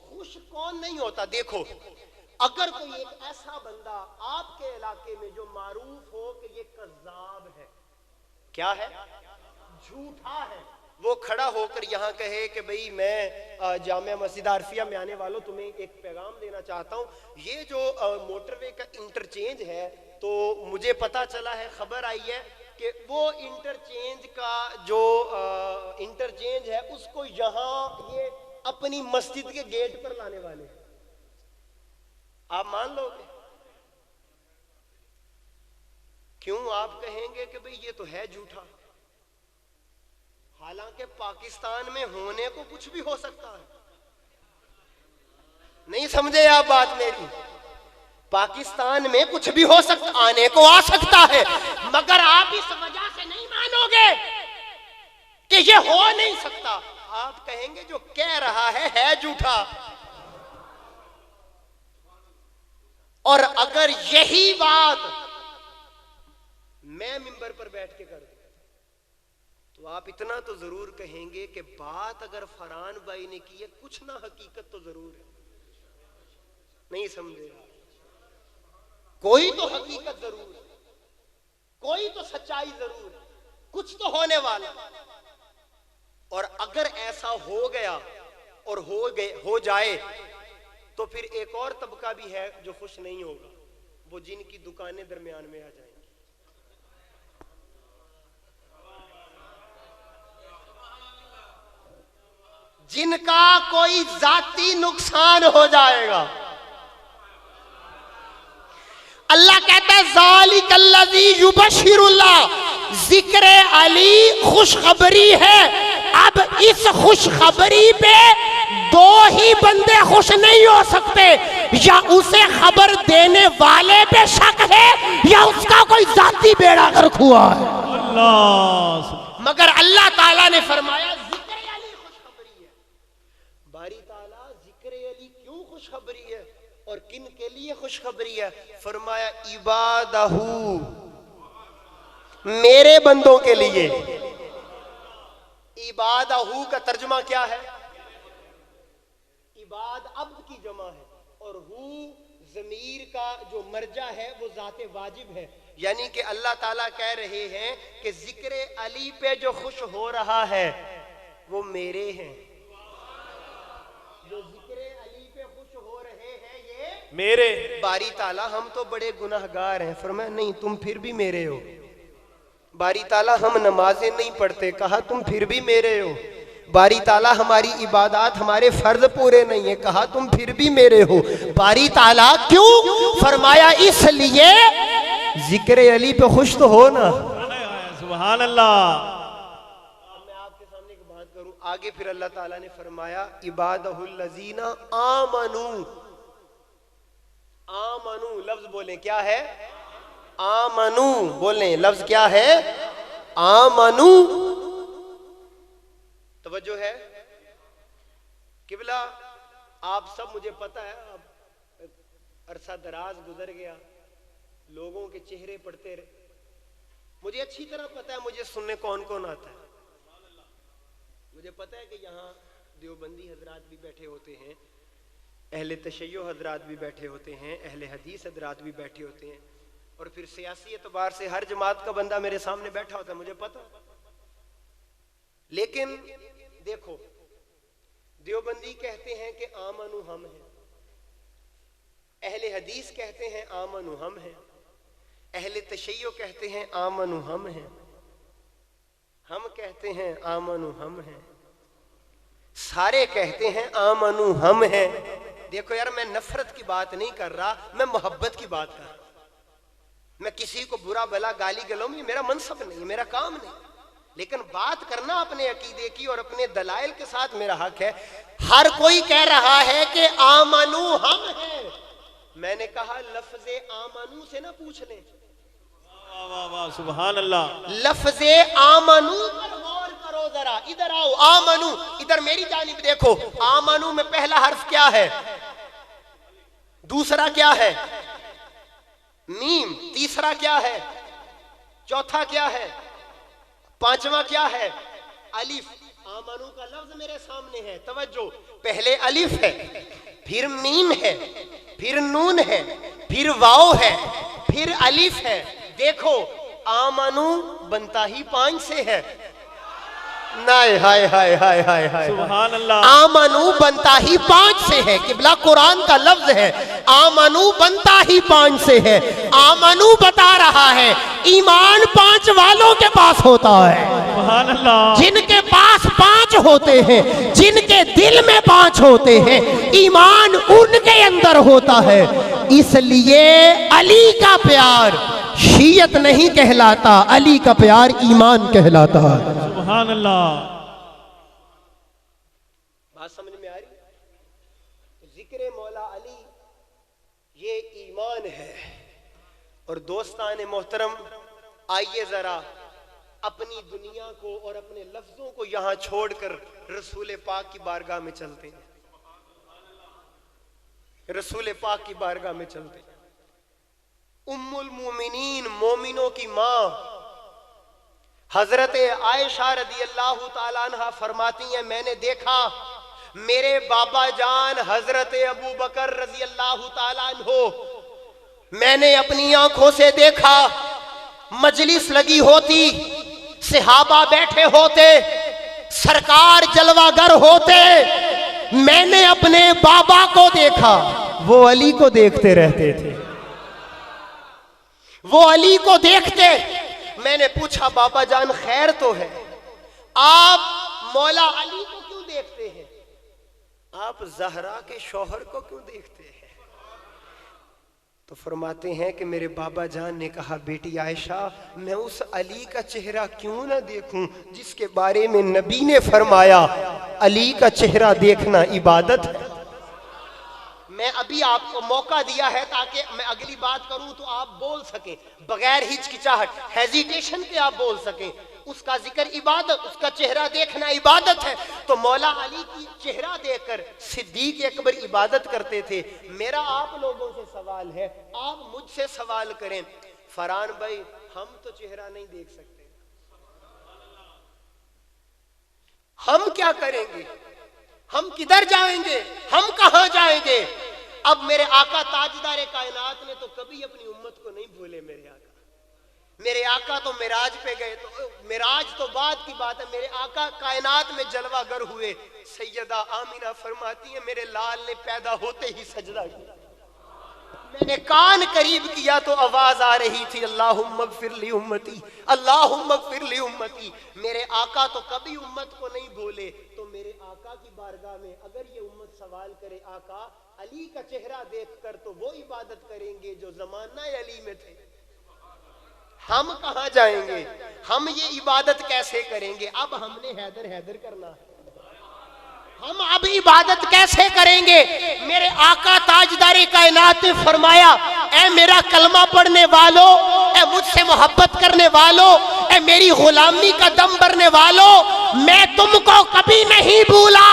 خوش کون نہیں ہوتا؟ دیکھو، اگر کوئی ایک ایسا بندہ آپ کے علاقے میں جو معروف ہو کہ یہ کذاب ہے، کیا ہے؟ جھوٹا ہے، وہ کھڑا ہو کر یہاں کہے کہ بھئی میں جامعہ مسجد عارفیہ میں آنے والوں تمہیں ایک پیغام دینا چاہتا ہوں. یہ جو موٹر وے کا انٹرچینج ہے تو مجھے پتا چلا ہے، خبر آئی ہے کہ وہ انٹرچینج کا جو انٹرچینج ہے اس کو یہاں یہ اپنی مسجد کے گیٹ پر لانے والے ہیں. آپ مان لو گے؟ کیوں؟ آپ کہیں گے کہ بھئی یہ تو ہے جھوٹا. حالانکہ پاکستان میں ہونے کو کچھ بھی ہو سکتا ہے. نہیں سمجھے آپ بات میری؟ پاکستان میں کچھ بھی ہو سکتا، آنے کو آ سکتا ہے، مگر آپ اس وجہ سے نہیں مانو گے کہ یہ ہو نہیں سکتا. آپ کہیں گے جو کہہ رہا ہے جھوٹا. اور اگر یہی بات میں منبر پر بیٹھ کے کر دوں تو آپ اتنا تو ضرور کہیں گے کہ بات اگر فرحان بھائی نے کی ہے کچھ نہ حقیقت تو ضرور ہے. نہیں سمجھے؟ کوئی تو حقیقت ضرور ہے، کوئی تو سچائی ضرور ہے، کچھ تو ہونے والا. اور اگر ایسا ہو گیا اور ہو جائے تو پھر ایک اور طبقہ بھی ہے جو خوش نہیں ہوگا، وہ جن کی دکانیں درمیان میں آ جائیں گی. جن کا کوئی ذاتی نقصان ہو جائے گا. اللہ کہتا ہے ذالک الذی یبشر اللہ، ذکر علی خوشخبری ہے. اب اس خوشخبری پہ دو ہی بندے خوش نہیں ہو سکتے، یا اسے خبر دینے والے پہ شک ہے یا اس کا کوئی ذاتی بیڑا غرق ہوا ہے. اللہ، مگر اللہ تعالیٰ نے فرمایا ذکر علی خوشخبری ہے. باری تعالیٰ ذکر علی کیوں خوشخبری ہے اور کن کے لیے خوشخبری ہے؟ فرمایا عبادہ، میرے بندوں کے لیے. عبادہ کا ترجمہ کیا ہے؟ عباد عبد کی جمع ہے، اور ہو ضمیر کا جو مرجع ہے وہ ذات واجب ہے. یعنی کہ اللہ تعالیٰ کہہ رہے ہیں کہ ذکر علی پہ جو خوش ہو رہا ہے وہ میرے ہیں. جو ذکر علی پہ خوش ہو رہے ہیں یہ میرے. باری تعالیٰ ہم تو بڑے گناہگار ہیں. فرمایا نہیں، تم پھر بھی میرے ہو. باری تعالیٰ ہم نمازیں نہیں پڑھتے، کہا تم پھر بھی میرے ہو. باری تعالیٰ ہماری عبادات، ہمارے فرض پورے نہیں ہیں، کہا تم پھر بھی میرے ہو. باری تعالیٰ کیوں؟ فرمایا اس لیے ذکر علی پہ خوش تو ہو نا. سبحان اللہ. میں آپ کے سامنے ایک بات کروں آگے. پھر اللہ تعالیٰ نے فرمایا عبادہ الذین آمنوا. آمنو لفظ بولیں، کیا ہے؟ آمنو بولیں، لفظ کیا ہے؟ آمنو. توجہ ہے قبلہ؟ آپ سب، مجھے پتا ہے اب عرصہ دراز گزر گیا، لوگوں کے چہرے پڑتے رہے، مجھے اچھی طرح پتا ہے مجھے سننے کون کون آتا ہے. مجھے پتا ہے کہ یہاں دیوبندی حضرات بھی بیٹھے ہوتے ہیں، اہل تشیع حضرات بھی بیٹھے ہوتے ہیں، اہل حدیث حضرات بھی بیٹھے ہوتے ہیں، اور پھر سیاسی اعتبار سے ہر جماعت کا بندہ میرے سامنے بیٹھا ہوتا ہے، مجھے پتا. لیکن دیکھو، دیوبندی کہتے ہیں کہ آمنو ہم ہیں، اہل حدیث کہتے ہیں آمنو ہم ہیں، اہل تشیع کہتے ہیں آمنو ہم ہیں، ہم کہتے ہیں آمنو ہم ہیں. سارے کہتے ہیں آمنو ہم ہیں. دیکھو یار میں نفرت کی بات نہیں کر رہا, میں محبت کی بات کر رہا. میں کسی کو برا بلا گالی گلوم یہ میرا منصب نہیں, میرا کام نہیں, لیکن بات کرنا اپنے عقیدے کی اور اپنے دلائل کے ساتھ میرا حق ہے. ہر کوئی کہہ رہا ہے کہ آمنو ہم ہیں. میں نے کہا لفظ آمنو سے نہ پوچھ لیں, واہ واہ واہ سبحان اللہ. لفظ آمنو پر غور کرو ذرا. ادھر آؤ, آمنو ادھر میری جانب دیکھو. آمنو میں پہلا حرف کیا ہے, دوسرا کیا ہے میم, تیسرا کیا ہے, چوتھا کیا ہے, پانچواں کیا ہے الف. آمنو کا لفظ میرے سامنے ہے, توجہ. پہلے الف ہے, پھر میم ہے, پھر نون ہے, پھر واو ہے, پھر الف ہے. دیکھو آمنو بنتا ہی 5 سے ہے. نائے ہائے ہائے ہائے ہائے ہائے, سبحان اللہ. آمنو بنتا ہی 5 سے ہے. قبلہ قرآن کا لفظ ہے, آمنو بنتا ہی 5 سے ہے. آمنو بتا رہا ہے ایمان 5 والوں کے پاس ہوتا ہے. سبحان اللہ. جن کے پاس 5 ہوتے ہیں, جن کے دل میں 5 ہوتے ہیں, ایمان ان کے اندر ہوتا ہے. اس لیے علی کا پیار شیعت نہیں کہلاتا, علی کا پیار ایمان کہلاتا ہے. سبحان اللہ. بات سمجھ میں آ رہی؟ ذکر مولا علی یہ ایمان ہے. اور دوستان محترم, آئیے ذرا اپنی دنیا کو اور اپنے لفظوں کو یہاں چھوڑ کر رسول پاک کی بارگاہ میں چلتے ہیں. رسول پاک کی بارگاہ میں چلتے ہیں. ام المومنین, مومنوں کی ماں حضرت عائشہ رضی اللہ تعالیٰ عنہ فرماتی ہیں میں نے دیکھا میرے بابا جان حضرت ابو بکر رضی اللہ تعالیٰ عنہ, میں نے اپنی آنکھوں سے دیکھا, مجلس لگی ہوتی, صحابہ بیٹھے ہوتے, سرکار جلوہ گر ہوتے, میں نے اپنے بابا کو دیکھا, وہ علی کو دیکھتے رہتے تھے, وہ علی کو دیکھتے. میں نے پوچھا بابا جان خیر تو ہے, آپ مولا علی کو کیوں دیکھتے ہیں, آپ زہرا کے شوہر کو کیوں دیکھتے ہیں؟ تو فرماتے ہیں کہ میرے بابا جان نے کہا بیٹی عائشہ میں اس علی کا چہرہ کیوں نہ دیکھوں جس کے بارے میں نبی نے فرمایا علی کا چہرہ دیکھنا عبادت ہے. میں ابھی آپ کو موقع دیا ہے تاکہ میں اگلی بات کروں تو آپ بول سکیں بغیر ہچکچاہٹ, ہیزیٹیشن کے آپ بول سکیں. اس کا ذکر عبادت, اس کا چہرہ دیکھنا عبادت ہے. تو مولا علی کی چہرہ دیکھ کر صدیق اکبر عبادت کرتے تھے. میرا آپ لوگوں سے سوال ہے, آپ مجھ سے سوال کریں فرحان بھائی, ہم تو چہرہ نہیں دیکھ سکتے, ہم کیا کریں گے, ہم کدھر جائیں گے, ہم کہاں جائیں گے؟ اب میرے آقا تاجدار کائنات نے تو کبھی اپنی امت کو نہیں بھولے. میرے آقا تو معراج پہ گئے, تو معراج تو بعد کی بات ہے, میرے آقا کائنات میں جلوہ گر ہوئے. سیدہ آمینہ فرماتی ہیں میرے لال نے پیدا ہوتے ہی سجدہ کیا, میں نے کان قریب کیا تو آواز آ رہی تھی اللہم اغفر لی امتی, اللہم اغفر لی امتی. میرے آقا تو کبھی امت کو نہیں بھولے. تو میرے آقا کی بارگاہ میں اگر یہ امت سوال کرے آقا علی کا چہرہ دیکھ کر, تو وہ عبادت کریں گے جو زمانہ علی میں تھے. ہم کہاں جائیں گے, ہم یہ عبادت کیسے کریں گے؟ اب ہم نے حیدر حیدر کرنا ہے, ہم اب عبادت کیسے کریں گے؟ میرے آقا تاجدار کائنات نے فرمایا اے میرا کلمہ پڑھنے والوں, اے مجھ سے محبت کرنے والوں, اے میری غلامی کا دم بھرنے والوں, میں تم کو کبھی نہیں بھولا,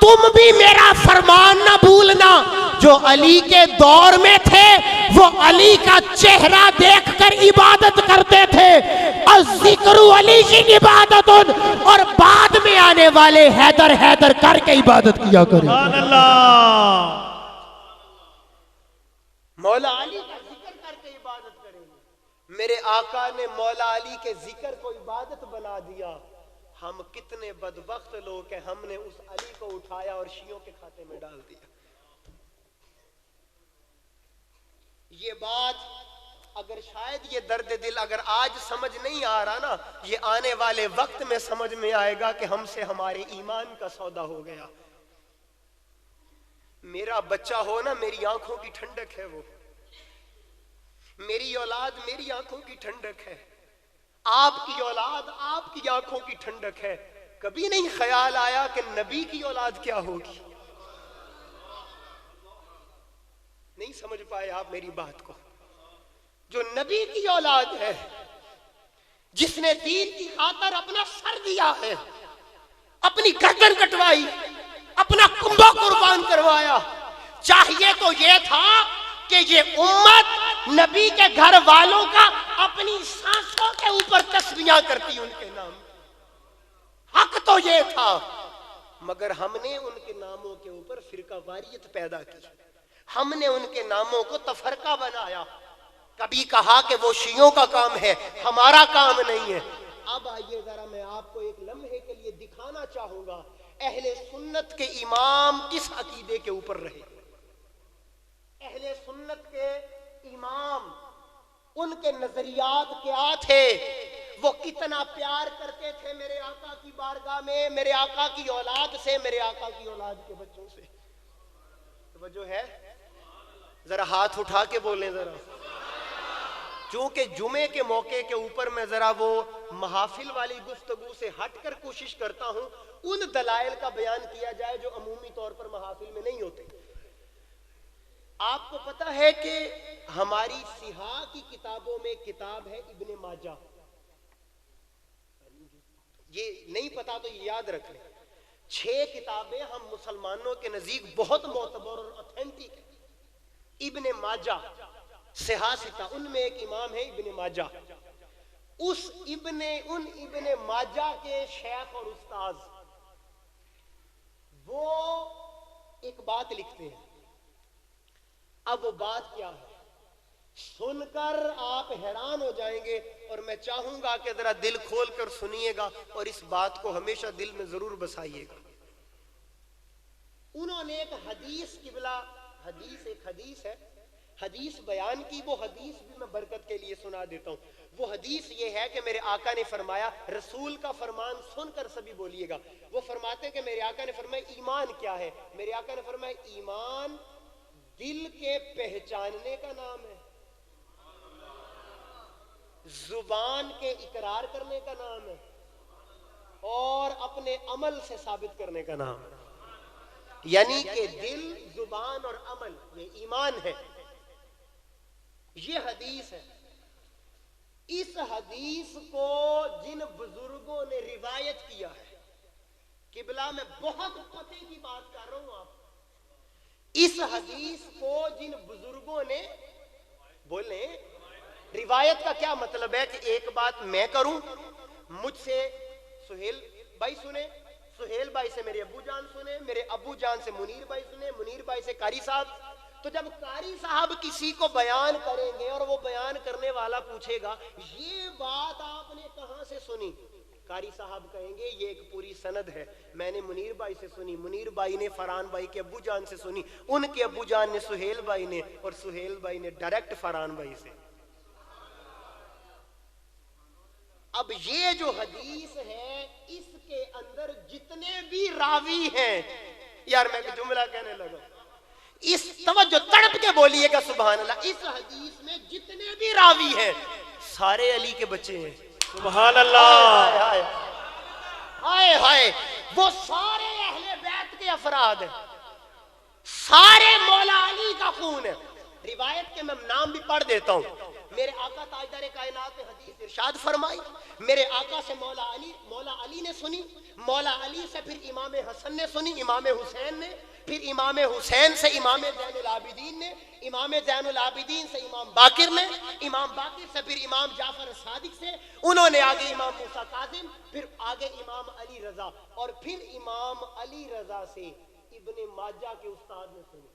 تم بھی میرا فرمان نہ بھولنا. جو علی کے دور میں تھے وہ علی کا چہرہ دیکھ کر عبادت کرتے تھے. الذکر علی کی عبادت, اور بعد میں آنے والے حیدر حیدر کر کے عبادت کیا کریں. سبحان اللہ. مولا علی کا ذکر کر کے عبادت کریں گے. میرے آقا نے مولا علی کے ذکر کو عبادت بنا دیا. ہم کتنے بدبخت لوگ ہیں, ہم نے اس علی کو اٹھایا اور شیعوں کے کھاتے میں ڈال دیا. یہ بات اگر شاید یہ درد دل اگر آج سمجھ نہیں آ رہا نا، یہ آنے والے وقت میں سمجھ میں آئے گا کہ ہم سے ہمارے ایمان کا سودا ہو گیا. میرا بچہ ہو نا، میری آنکھوں کی ٹھنڈک ہے وہ، میری اولاد میری آنکھوں کی ٹھنڈک ہے، آپ کی اولاد آپ کی آنکھوں کی ٹھنڈک ہے. کبھی نہیں خیال آیا کہ نبی کی اولاد کیا ہوگی؟ نہیں سمجھ پائے آپ میری بات کو. جو نبی کی اولاد ہے، جس نے دین کی خاطر اپنا سر دیا ہے، اپنی گردن کٹوائی، اپنا کنبہ قربان کروایا، چاہیے تو یہ تھا کہ یہ امت نبی کے گھر والوں کا اپنی سانسوں کے اوپر تسبیحاں کرتی ان کے نام. حق تو یہ تھا، مگر ہم نے ان کے ناموں کے اوپر فرقہ واریت پیدا کی، ہم نے ان کے ناموں کو تفرقہ بنایا. کبھی کہا کہ وہ شیعوں کا کام ہے، ہمارا کام نہیں ہے. اب آئیے ذرا میں آپ کو ایک لمحے کے لیے دکھانا چاہوں گا اہل سنت کے امام کس عقیدے کے اوپر رہے. اہل سنت کے امام، ان کے نظریات کیا تھے، وہ کتنا پیار کرتے تھے میرے آقا کی بارگاہ میں، میرے آقا کی اولاد سے، میرے آقا کی اولاد کے بچوں سے. توجہ ہے؟ ذرا ہاتھ اٹھا کے بولیں ذرا. چونکہ جمعے کے موقع کے اوپر میں ذرا وہ محافل والی گفتگو سے ہٹ کر کوشش کرتا ہوں ان دلائل کا بیان کیا جائے جو عمومی طور پر محافل میں نہیں ہوتے. آپ کو پتہ ہے کہ ہماری صحاح کی کتابوں میں کتاب ہے ابن ماجہ. یہ نہیں پتا تو یہ یاد رکھ لیں. 6 کتابیں ہم مسلمانوں کے نزدیک بہت معتبر اور اوتھینٹک ہیں. ابن ماجہ صحاح ستہ، ان میں ایک امام ہے ابن ماجہ. ان ابن ماجہ کے شیخ اور استاذ وہ ایک بات لکھتے ہیں. اب وہ بات کیا ہے سن کر آپ حیران ہو جائیں گے، اور میں چاہوں گا کہ ذرا دل کھول کر سنیے گا اور اس بات کو ہمیشہ دل میں ضرور بسائیے گا. انہوں نے ایک حدیث قبلہ ایک حدیث ہے، حدیث بیان کی. وہ حدیث بھی میں برکت کے لیے سنا دیتا ہوں. وہ حدیث یہ ہے کہ میرے آقا نے فرمایا، رسول کا فرمان سن کر سبھی بولیے گا. وہ فرماتے ہیں کہ میرے آقا نے فرمایا ایمان کیا ہے؟ میرے آقا نے فرمایا ایمان دل کے پہچاننے کا نام ہے، زبان کے اقرار کرنے کا نام ہے، اور اپنے عمل سے ثابت کرنے کا نام ہے. یعنی کہ دل، زبان اور عمل یہ ایمان ہے. یہ حدیث ہے. اس حدیث کو جن بزرگوں نے روایت کیا ہے، قبلہ میں بہت پتے کی بات کر رہا ہوں آپ. اس حدیث کو جن بزرگوں نے بولے روایت کا کیا مطلب ہے کہ ایک بات میں کروں، مجھ سے سہیل بھائی سنے، سہیل بھائی سے میرے ابو جان سنے، میرے ابو جان سے منیر بھائی سنے، منیر بھائی سے قاری صاحب. تو جب قاری صاحب کسی کو بیان کریں گے اور وہ بیان کرنے والا پوچھے گا یہ بات آپ نے کہاں سے سنی، قاری صاحب کہیں گے یہ ایک پوری سند ہے، میں نے منیر بھائی سے سنی، منیر بھائی نے فرحان بھائی کے ابو جان سے سنی، ان کے ابو جان نے سہیل بھائی نے، اور سہیل بھائی نے ڈائریکٹ فرحان بھائی سے. اب یہ جو حدیث ہے اس کے اندر جتنے بھی راوی ہیں، یار میں ایک جملہ کہنے لگا، اس توجہ تڑپ کے بولیے گا سبحان اللہ، اس حدیث میں جتنے بھی راوی ہیں سارے علی کے بچے ہیں. سبحان اللہ. ہائے ہائے، وہ سارے اہل بیت کے افراد ہیں، سارے مولا علی کا خون ہے. روایت کے میں نام بھی پڑھ دیتا ہوں. میرے آقا تاجدار کائنات نے حدیث ارشاد فرمائی، میرے آقا سے مولا علی نے سنی، مولا علی سے پھر امام حسن نے سنی، امام حسین نے، پھر امام حسین سے امام زین العابدین نے، امام زین العابدین سے امام باقر نے، امام باقر سے پھر امام جعفر صادق سے، انہوں نے آگے امام موسیٰ کاظم، پھر آگے امام علی رضا، اور پھر امام علی رضا سے ابن ماجہ کے استاد نے سنی.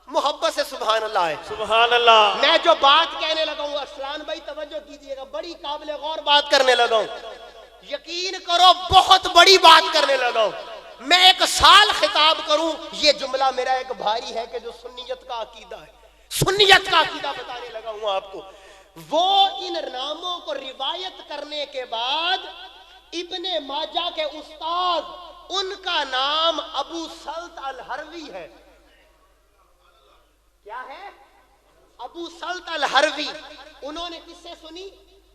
محبت سے سبحان اللہ ہے. سبحان اللہ. میں جو بات کہنے لگا ہوں اسلان بھائی توجہ کیجئے گا، بڑی قابل غور بات کرنے لگا ہوں، یقین کرو بہت بڑی بات کرنے لگا ہوں. میں 1 سال خطاب کروں یہ جملہ میرا ایک بھاری ہے کہ جو سنیت کا عقیدہ ہے. سنیت کا عقیدہ بتانے لگا ہوں آپ کو. وہ ان ناموں کو روایت کرنے کے بعد ابن ماجہ کے استاد, ان کا نام ابو سلط الحروی ہے. کیا ہے؟ ابو سلط الحروی. انہوں نے کس سے سنی؟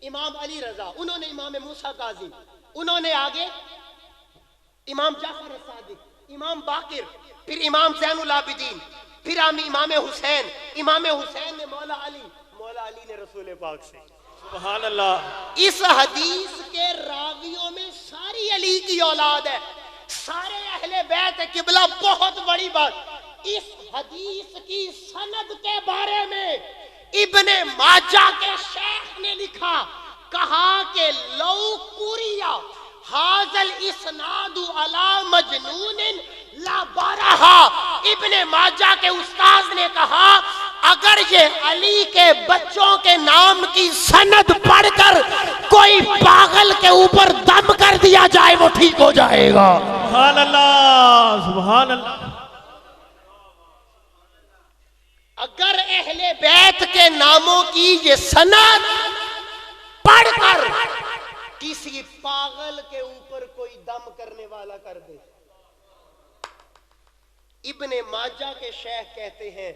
امام علی رضا, انہوں نے امام موسیٰ قاضی, انہوں نے آگے امام جعفر صادق, امام باقر, پھر امام زین العابدین, پھر امام حسین. امام حسین نے مولا علی, مولا علی نے رسول پاک سے. سبحان اللہ. اس حدیث کے راویوں میں ساری علی کی اولاد ہے, سارے اہل بیت قبلہ. بہت بڑی بات, اس حدیث کی سند کے بارے میں ابن ماجہ کے شیخ نے لکھا, کہا کہ لو قریا حاضل اسناد علی مجنون لا بارہا. ابن ماجہ کے استاذ نے کہا اگر یہ علی کے بچوں کے نام کی سند پڑھ کر کوئی پاگل کے اوپر دم کر دیا جائے وہ ٹھیک ہو جائے گا. سبحان اللہ. سبحان اللہ. اگر اہل بیت کے ناموں کی یہ سند پڑھ کر کسی پاگل کے اوپر کوئی دم کرنے والا کر دے. ابن ماجہ کے شیخ کہتے ہیں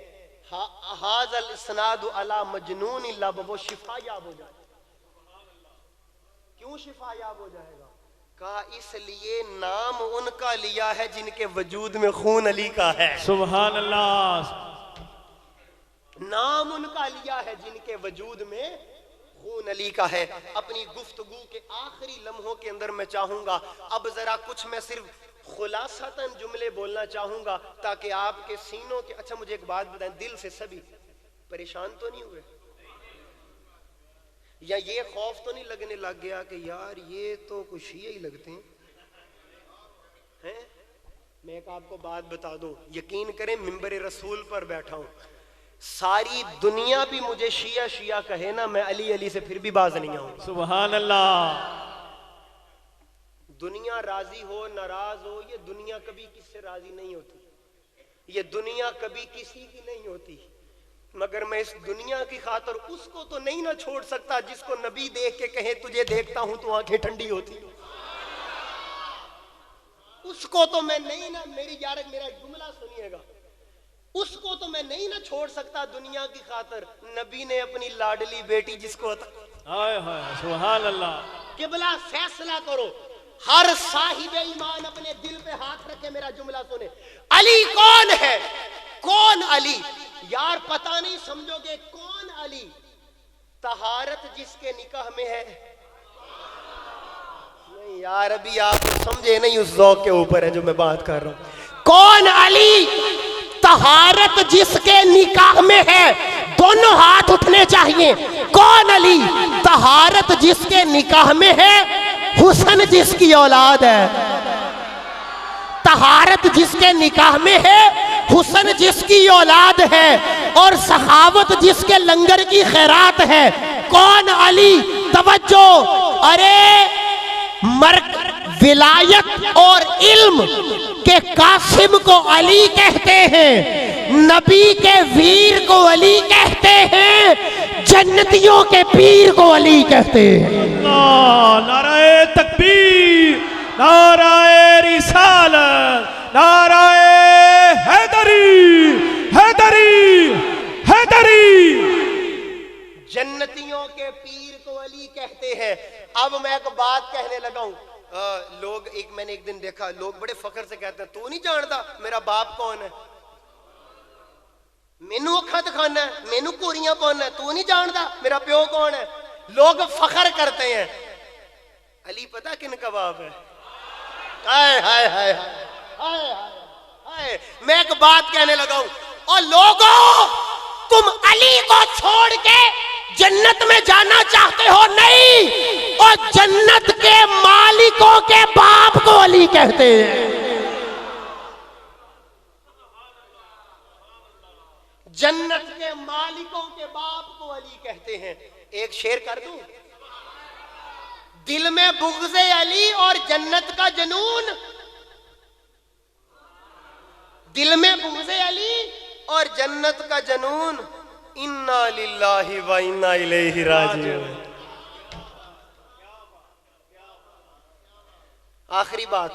حاضل اسناد علی مجنون لب, وہ شفا یاب ہو جائے. کیوں شفا یاب ہو جائے گا؟ کہا اس لیے نام ان کا لیا ہے جن کے وجود میں خون علی کا ہے. سبحان اللہ. نام ان کا لیا ہے جن کے وجود میں خون علی کا ہے. اپنی گفتگو کے آخری لمحوں کے اندر میں چاہوں گا اب ذرا کچھ میں صرف خلاصتاً جملے بولنا چاہوں گا تاکہ آپ کے سینوں کے. اچھا مجھے ایک بات بتائیں, دل سے سبھی پریشان تو نہیں ہوئے, یا یہ خوف تو نہیں لگنے لگ گیا کہ یار یہ تو کچھ شیعہ ہی لگتے ہیں؟ میں ایک آپ کو بات بتا دوں, یقین کریں منبر رسول پر بیٹھا ہوں, ساری دنیا بھی مجھے شیعہ شیعہ کہے نا, میں علی علی سے پھر بھی باز نہیں آؤں. سبحان اللہ. دنیا راضی ہو ناراض ہو, یہ دنیا کبھی کس سے راضی نہیں ہوتی, یہ دنیا کبھی کسی کی نہیں ہوتی, مگر میں اس دنیا کی خاطر اس کو تو نہیں نہ چھوڑ سکتا جس کو نبی دیکھ کے کہے تجھے دیکھتا ہوں تو آنکھیں ٹھنڈی ہوتی. اس کو تو میں نہیں نہ, میرا جملہ سنیے گا, اس کو تو میں نہیں نہ چھوڑ سکتا دنیا کی خاطر. نبی نے اپنی لاڈلی بیٹی جس کو سبحان اللہ. قبلہ فیصلہ کرو, ہر صاحب ایمان اپنے دل پہ ہاتھ رکھے, میرا جملہ سنے. علی کون ہے؟ کون علی؟ یار پتہ نہیں سمجھو گے کون علی؟ طہارت جس کے نکاح میں ہے. نہیں یار ابھی آپ سمجھے نہیں, اس ذوق کے اوپر ہے جو میں بات کر رہا ہوں. کون علی؟ طہارت جس کے نکاح میں ہے. دونوں ہاتھ اٹھنے چاہیے. کون علی؟ طہارت جس کے نکاح میں ہے, حسن جس کی اولاد ہے. طہارت جس کے نکاح میں ہے, حسن جس کی اولاد ہے, اور سخاوت جس کے لنگر کی خیرات ہے. کون علی؟ توجہ, ارے ولایت اور علم کے قاسم کو علی کہتے ہیں, نبی کے ویر کو علی کہتے ہیں, جنتیوں کے پیر کو علی کہتے ہیں. نعرہ تکبیر, نعرہ رسالت, نعرہ حیدری, حیدری, حیدری. جنتیوں کے پیر کو علی کہتے ہیں. اب میں ایک بات کہنے لگا ہوں. لوگ میں نے ایک دن دیکھا, لوگ بڑے فخر سے کہتے ہیں تو نہیں جانتا میرا باپ کون ہے, مینو اکھاں دکھانا ہے, مینو کوریاں پانا ہے, تو نہیں جانتا میرا پیو کون ہے. لوگ فخر کرتے ہیں. علی پتہ کن کا باپ ہے؟ ہائے ہائے ہائے ہائے ہائے. میں ایک بات کہنے لگا ہوں, اور لوگوں تم علی کو چھوڑ کے جنت میں جانا چاہتے ہو؟ نہیں, اور جنت کے مالکوں کے باپ کو علی کہتے ہیں. جنت کے مالکوں کے باپ کو علی کہتے ہیں. ایک شعر کر دوں, دل میں بغض علی اور جنت کا جنون, دل میں بغض علی اور جنت کا جنون, انا للہ و انا الیہ راجعون. آخری بات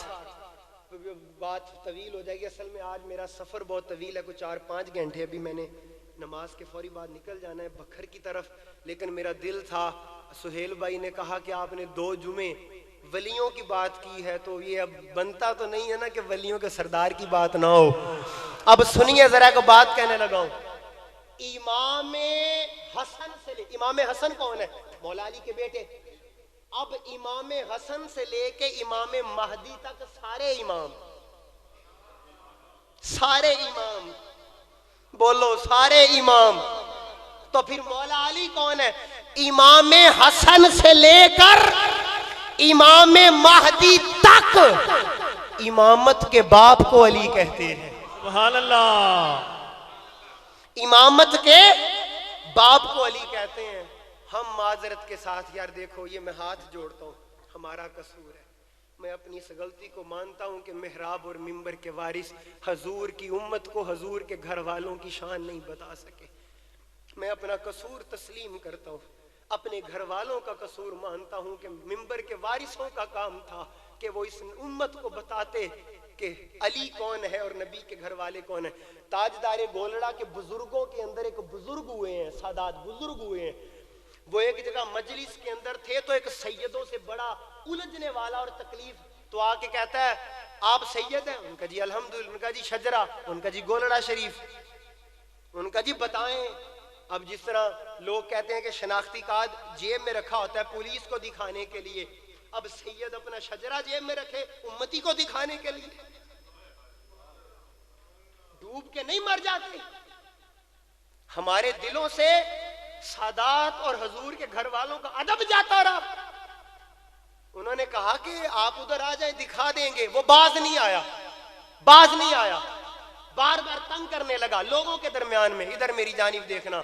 طویل ہو جائے گی. اصل میں آج میرا سفر بہت طویل ہے, کچھ 4-5 گھنٹے. ابھی میں نے نماز کے فوری بعد نکل جانا ہے بکھر کی طرف. لیکن میرا دل تھا, سہیل بھائی نے کہا کہ آپ نے 2 جمعے ولیوں کی بات کی ہے, تو یہ اب بنتا تو نہیں ہے نا کہ ولیوں کے سردار کی بات نہ ہو. اب سنیے ذرا کو بات کہنے لگا ہوں. امام حسن سے لے, امام حسن کون ہے؟ مولا علی کے بیٹے. اب امام حسن سے لے کے امام مہدی تک سارے امام, سارے امام, بولو سارے امام. تو پھر مولا علی کون ہے؟ امام حسن سے لے کر امام مہدی تک امامت کے باپ کو علی کہتے ہیں. سبحان اللہ. امامت کے باپ کو علی کہتے ہیں. ہم معذرت کے ساتھ, یار دیکھو یہ میں ہاتھ جوڑتا ہوں, ہمارا قصور ہے. میں اپنی اس غلطی کو مانتا ہوں کہ محراب اور منبر کے وارث حضور کی امت کو حضور کے گھر والوں کی شان نہیں بتا سکے. میں اپنا قصور تسلیم کرتا ہوں, اپنے گھر والوں کا قصور مانتا ہوں کہ منبر کے وارثوں کا کام تھا کہ وہ اس امت کو بتاتے کہ علی کون ہے اور نبی کے گھر والے کون ہیں. تاجدار گولڑا کے بزرگوں کے اندر ایک بزرگ ہوئے ہیں, سادات بزرگ ہوئے ہیں. وہ ایک جگہ مجلس کے اندر تھے تو ایک سیدوں سے بڑا الجھنے والا اور تکلیف, تو آ کے کہتا ہے آپ سید ہیں؟ ان کا جی الحمدللہ. ان کا جی شجرہ, ان کا جی گولڑا شریف, ان کا جی بتائیں. اب جس طرح لوگ کہتے ہیں کہ شناختی کارڈ جیب میں رکھا ہوتا ہے پولیس کو دکھانے کے لیے, اب سید اپنا شجرہ جیب میں رکھے امتی کو دکھانے کے لیے. ڈوب کے نہیں مر جاتے. ہمارے دلوں سے سادات اور حضور کے گھر والوں کا ادب جاتا رہا. انہوں نے کہا کہ آپ ادھر آ جائیں دکھا دیں گے. وہ باز نہیں آیا, باز نہیں آیا. بار بار تنگ کرنے لگا لوگوں کے درمیان میں, ادھر میری جانب دیکھنا.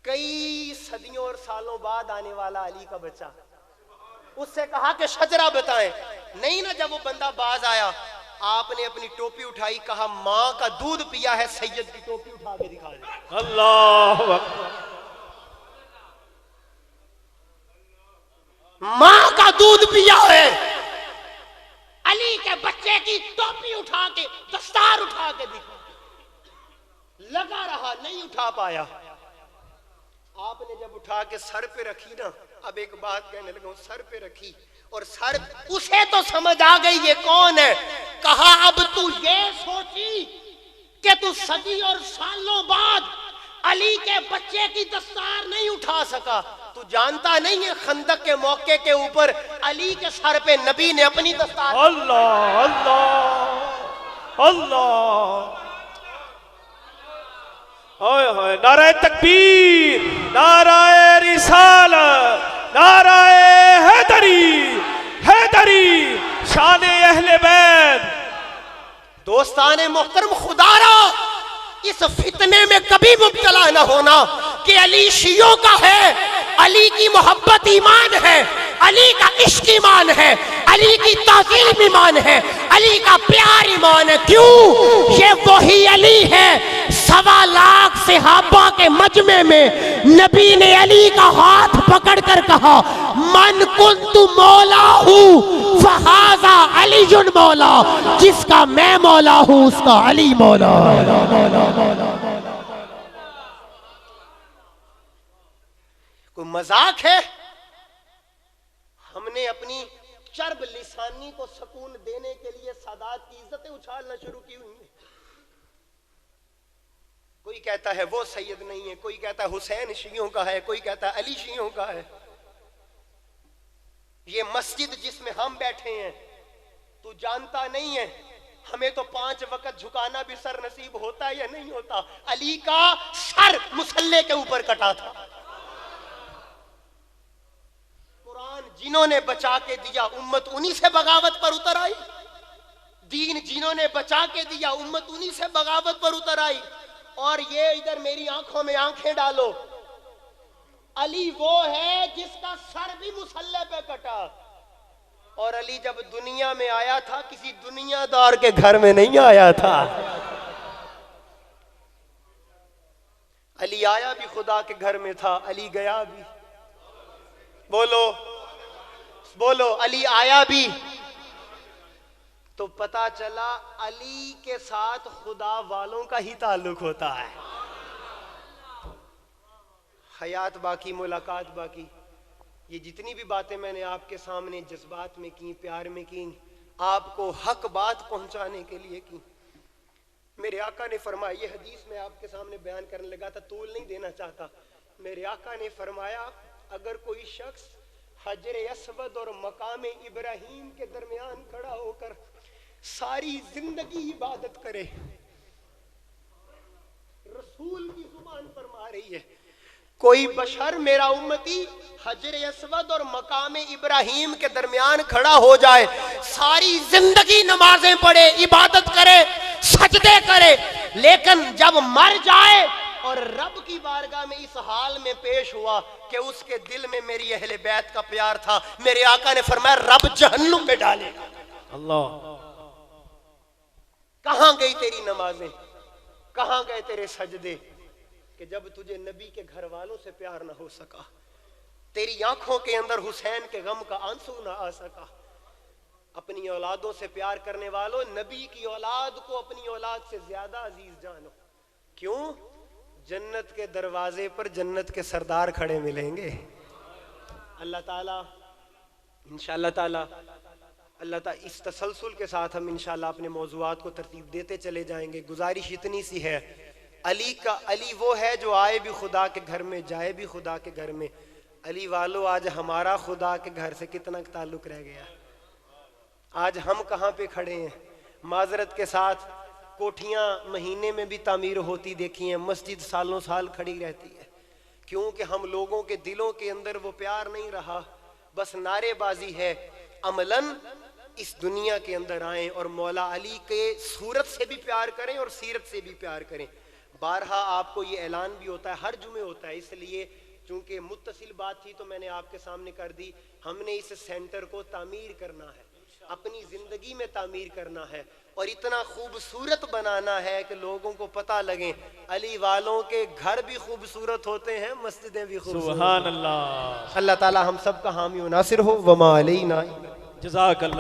کئی صدیوں اور سالوں بعد آنے والا علی کا بچہ, اس سے کہا کہ شجرہ بتائیں. نہیں نا, جب وہ بندہ باز آیا آپ نے اپنی ٹوپی اٹھائی, کہا ماں کا دودھ پیا ہے, سید کی ٹوپی اٹھا کے دکھا دے. اللہ اکبر. ماں کا دودھ پیا ہے, علی کے بچے کی ٹوپی اٹھا کے دستار اٹھا کے دکھا. لگا رہا, نہیں اٹھا پایا. آپ نے جب اٹھا کے سر پہ رکھی نا, اب ایک بات کہنے لگا ہوں, سر پہ رکھی اور سر اسے تو سمجھ آ گئی یہ کون ہے. کہا اب تو یہ سوچی کہ تو صدی اور سالوں بعد علی کے بچے کی دستار نہیں اٹھا سکا. تو جانتا نہیں ہے خندق کے موقع کے اوپر علی کے سر پہ نبی نے اپنی دستار. اللہ اللہ اللہ. اوئے ہوئے, نعرہ تکبیر, نعرہ رسالت, نعرہ حیدری, حیدری شان اہل بیت. دوستان محترم, خدا را اس فتنے میں کبھی مبتلا نہ ہونا کہ علی شیعوں کا ہے. علی کی محبت ایمان ہے, علی کا عشق ایمان ہے, علی کی تعظیم ایمان ہے, علی کا پیار ایمان ہے. کیوں؟ یہ وہی علی ہے 1.25 لاکھ صحابہ کے مجمع میں نبی نے علی کا ہاتھ پکڑ کر کہا من کنت مولا ہوں فہذا علی مولا. جس کا میں مولا ہوں اس کا علی مولا. کوئی مذاق ہے؟ ہم نے اپنی چرب لسانی کو سکون دینے کے لیے سادات کی عزتیں اچھالنا شروع کی ہوئی ہیں. کوئی کہتا ہے وہ سید نہیں ہے, کوئی کہتا ہے حسین شیعوں کا ہے, کوئی کہتا ہے علی شیعوں کا ہے. یہ مسجد جس میں ہم بیٹھے ہیں تو جانتا نہیں ہے ہمیں تو 5 وقت جھکانا بھی سر نصیب ہوتا ہے یا نہیں ہوتا. علی کا سر مصلے کے اوپر کٹا تھا. قرآن جنہوں نے بچا کے دیا امت انہی سے بغاوت پر اتر آئی. دین جنہوں نے بچا کے دیا امت انہی سے بغاوت پر اتر آئی. اور یہ ادھر میری آنکھوں میں آنکھیں ڈالو, علی وہ ہے جس کا سر بھی مصلے پہ کٹا. اور علی جب دنیا میں آیا تھا کسی دنیا دار کے گھر میں نہیں آیا تھا. علی آیا بھی خدا کے گھر میں تھا، علی گیا بھی. بولو بولو، علی آیا بھی. تو پتا چلا علی کے ساتھ خدا والوں کا ہی تعلق ہوتا ہے. حیات باقی، ملاقات باقی. یہ جتنی بھی باتیں میں نے آپ کے سامنے جذبات میں کی، پیار میں کی، آپ کو حق بات پہنچانے کے لیے کی. میرے آقا نے فرمایا، یہ حدیث میں آپ کے سامنے بیان کرنے لگا تھا، طول نہیں دینا چاہتا. میرے آقا نے فرمایا اگر کوئی شخص حجر اسود اور مقام ابراہیم کے درمیان کھڑا ہو کر ساری زندگی عبادت کرے، رسول کی زبان فرما رہی ہے، کوئی بشر میرا امتی حجر اسود اور مقام ابراہیم کے درمیان کھڑا ہو جائے، ساری زندگی نمازیں پڑھے، عبادت کرے، سجدے کرے، لیکن جب مر جائے اور رب کی بارگاہ میں اس حال میں پیش ہوا کہ اس کے دل میں میری اہل بیت کا پیار تھا، میرے آقا نے فرمایا رب جہنم میں ڈالے گا. اللہ. کہاں گئی تیری نمازیں، کہاں گئے تیرے سجدے کہ جب تجھے نبی کے گھر والوں سے پیار نہ ہو سکا، تیری آنکھوں کے اندر حسین کے غم کا آنسو نہ آ سکا. اپنی اولادوں سے پیار کرنے والوں، نبی کی اولاد کو اپنی اولاد سے زیادہ عزیز جانو. کیوں؟ جنت کے دروازے پر جنت کے سردار کھڑے ملیں گے. اللہ تعالیٰ انشاءاللہ تعالیٰ اس تسلسل کے ساتھ ہم انشاءاللہ اپنے موضوعات کو ترتیب دیتے چلے جائیں گے. گزارش اتنی سی ہے، علی وہ ہے جو آئے بھی خدا کے گھر میں، جائے بھی خدا کے گھر میں. علی والو، آج ہمارا خدا کے گھر سے کتنا تعلق رہ گیا؟ آج ہم کہاں پہ کھڑے ہیں؟ معذرت کے ساتھ کوٹھیاں مہینے میں بھی تعمیر ہوتی دیکھی ہیں، مسجد سالوں سال کھڑی رہتی ہے، کیونکہ ہم لوگوں کے دلوں کے اندر وہ پیار نہیں رہا، بس نعرے بازی ہے. عملاً اس دنیا کے اندر آئیں اور مولا علی کے صورت سے بھی پیار کریں اور سیرت سے بھی پیار کریں. بارہا آپ کو یہ اعلان بھی ہوتا ہے، ہر جمعے ہوتا ہے، اس لیے چونکہ متصل بات تھی تو میں نے آپ کے سامنے کر دی. ہم نے اس سینٹر کو تعمیر کرنا ہے، اپنی زندگی میں تعمیر کرنا ہے اور اتنا خوبصورت بنانا ہے کہ لوگوں کو پتہ لگے علی والوں کے گھر بھی خوبصورت ہوتے ہیں، مسجدیں بھی خوبصورت. سبحان اللہ. اللہ تعالی ہم سب کا حامی و ناصر ہو. وما علینا. جزاک اللہ.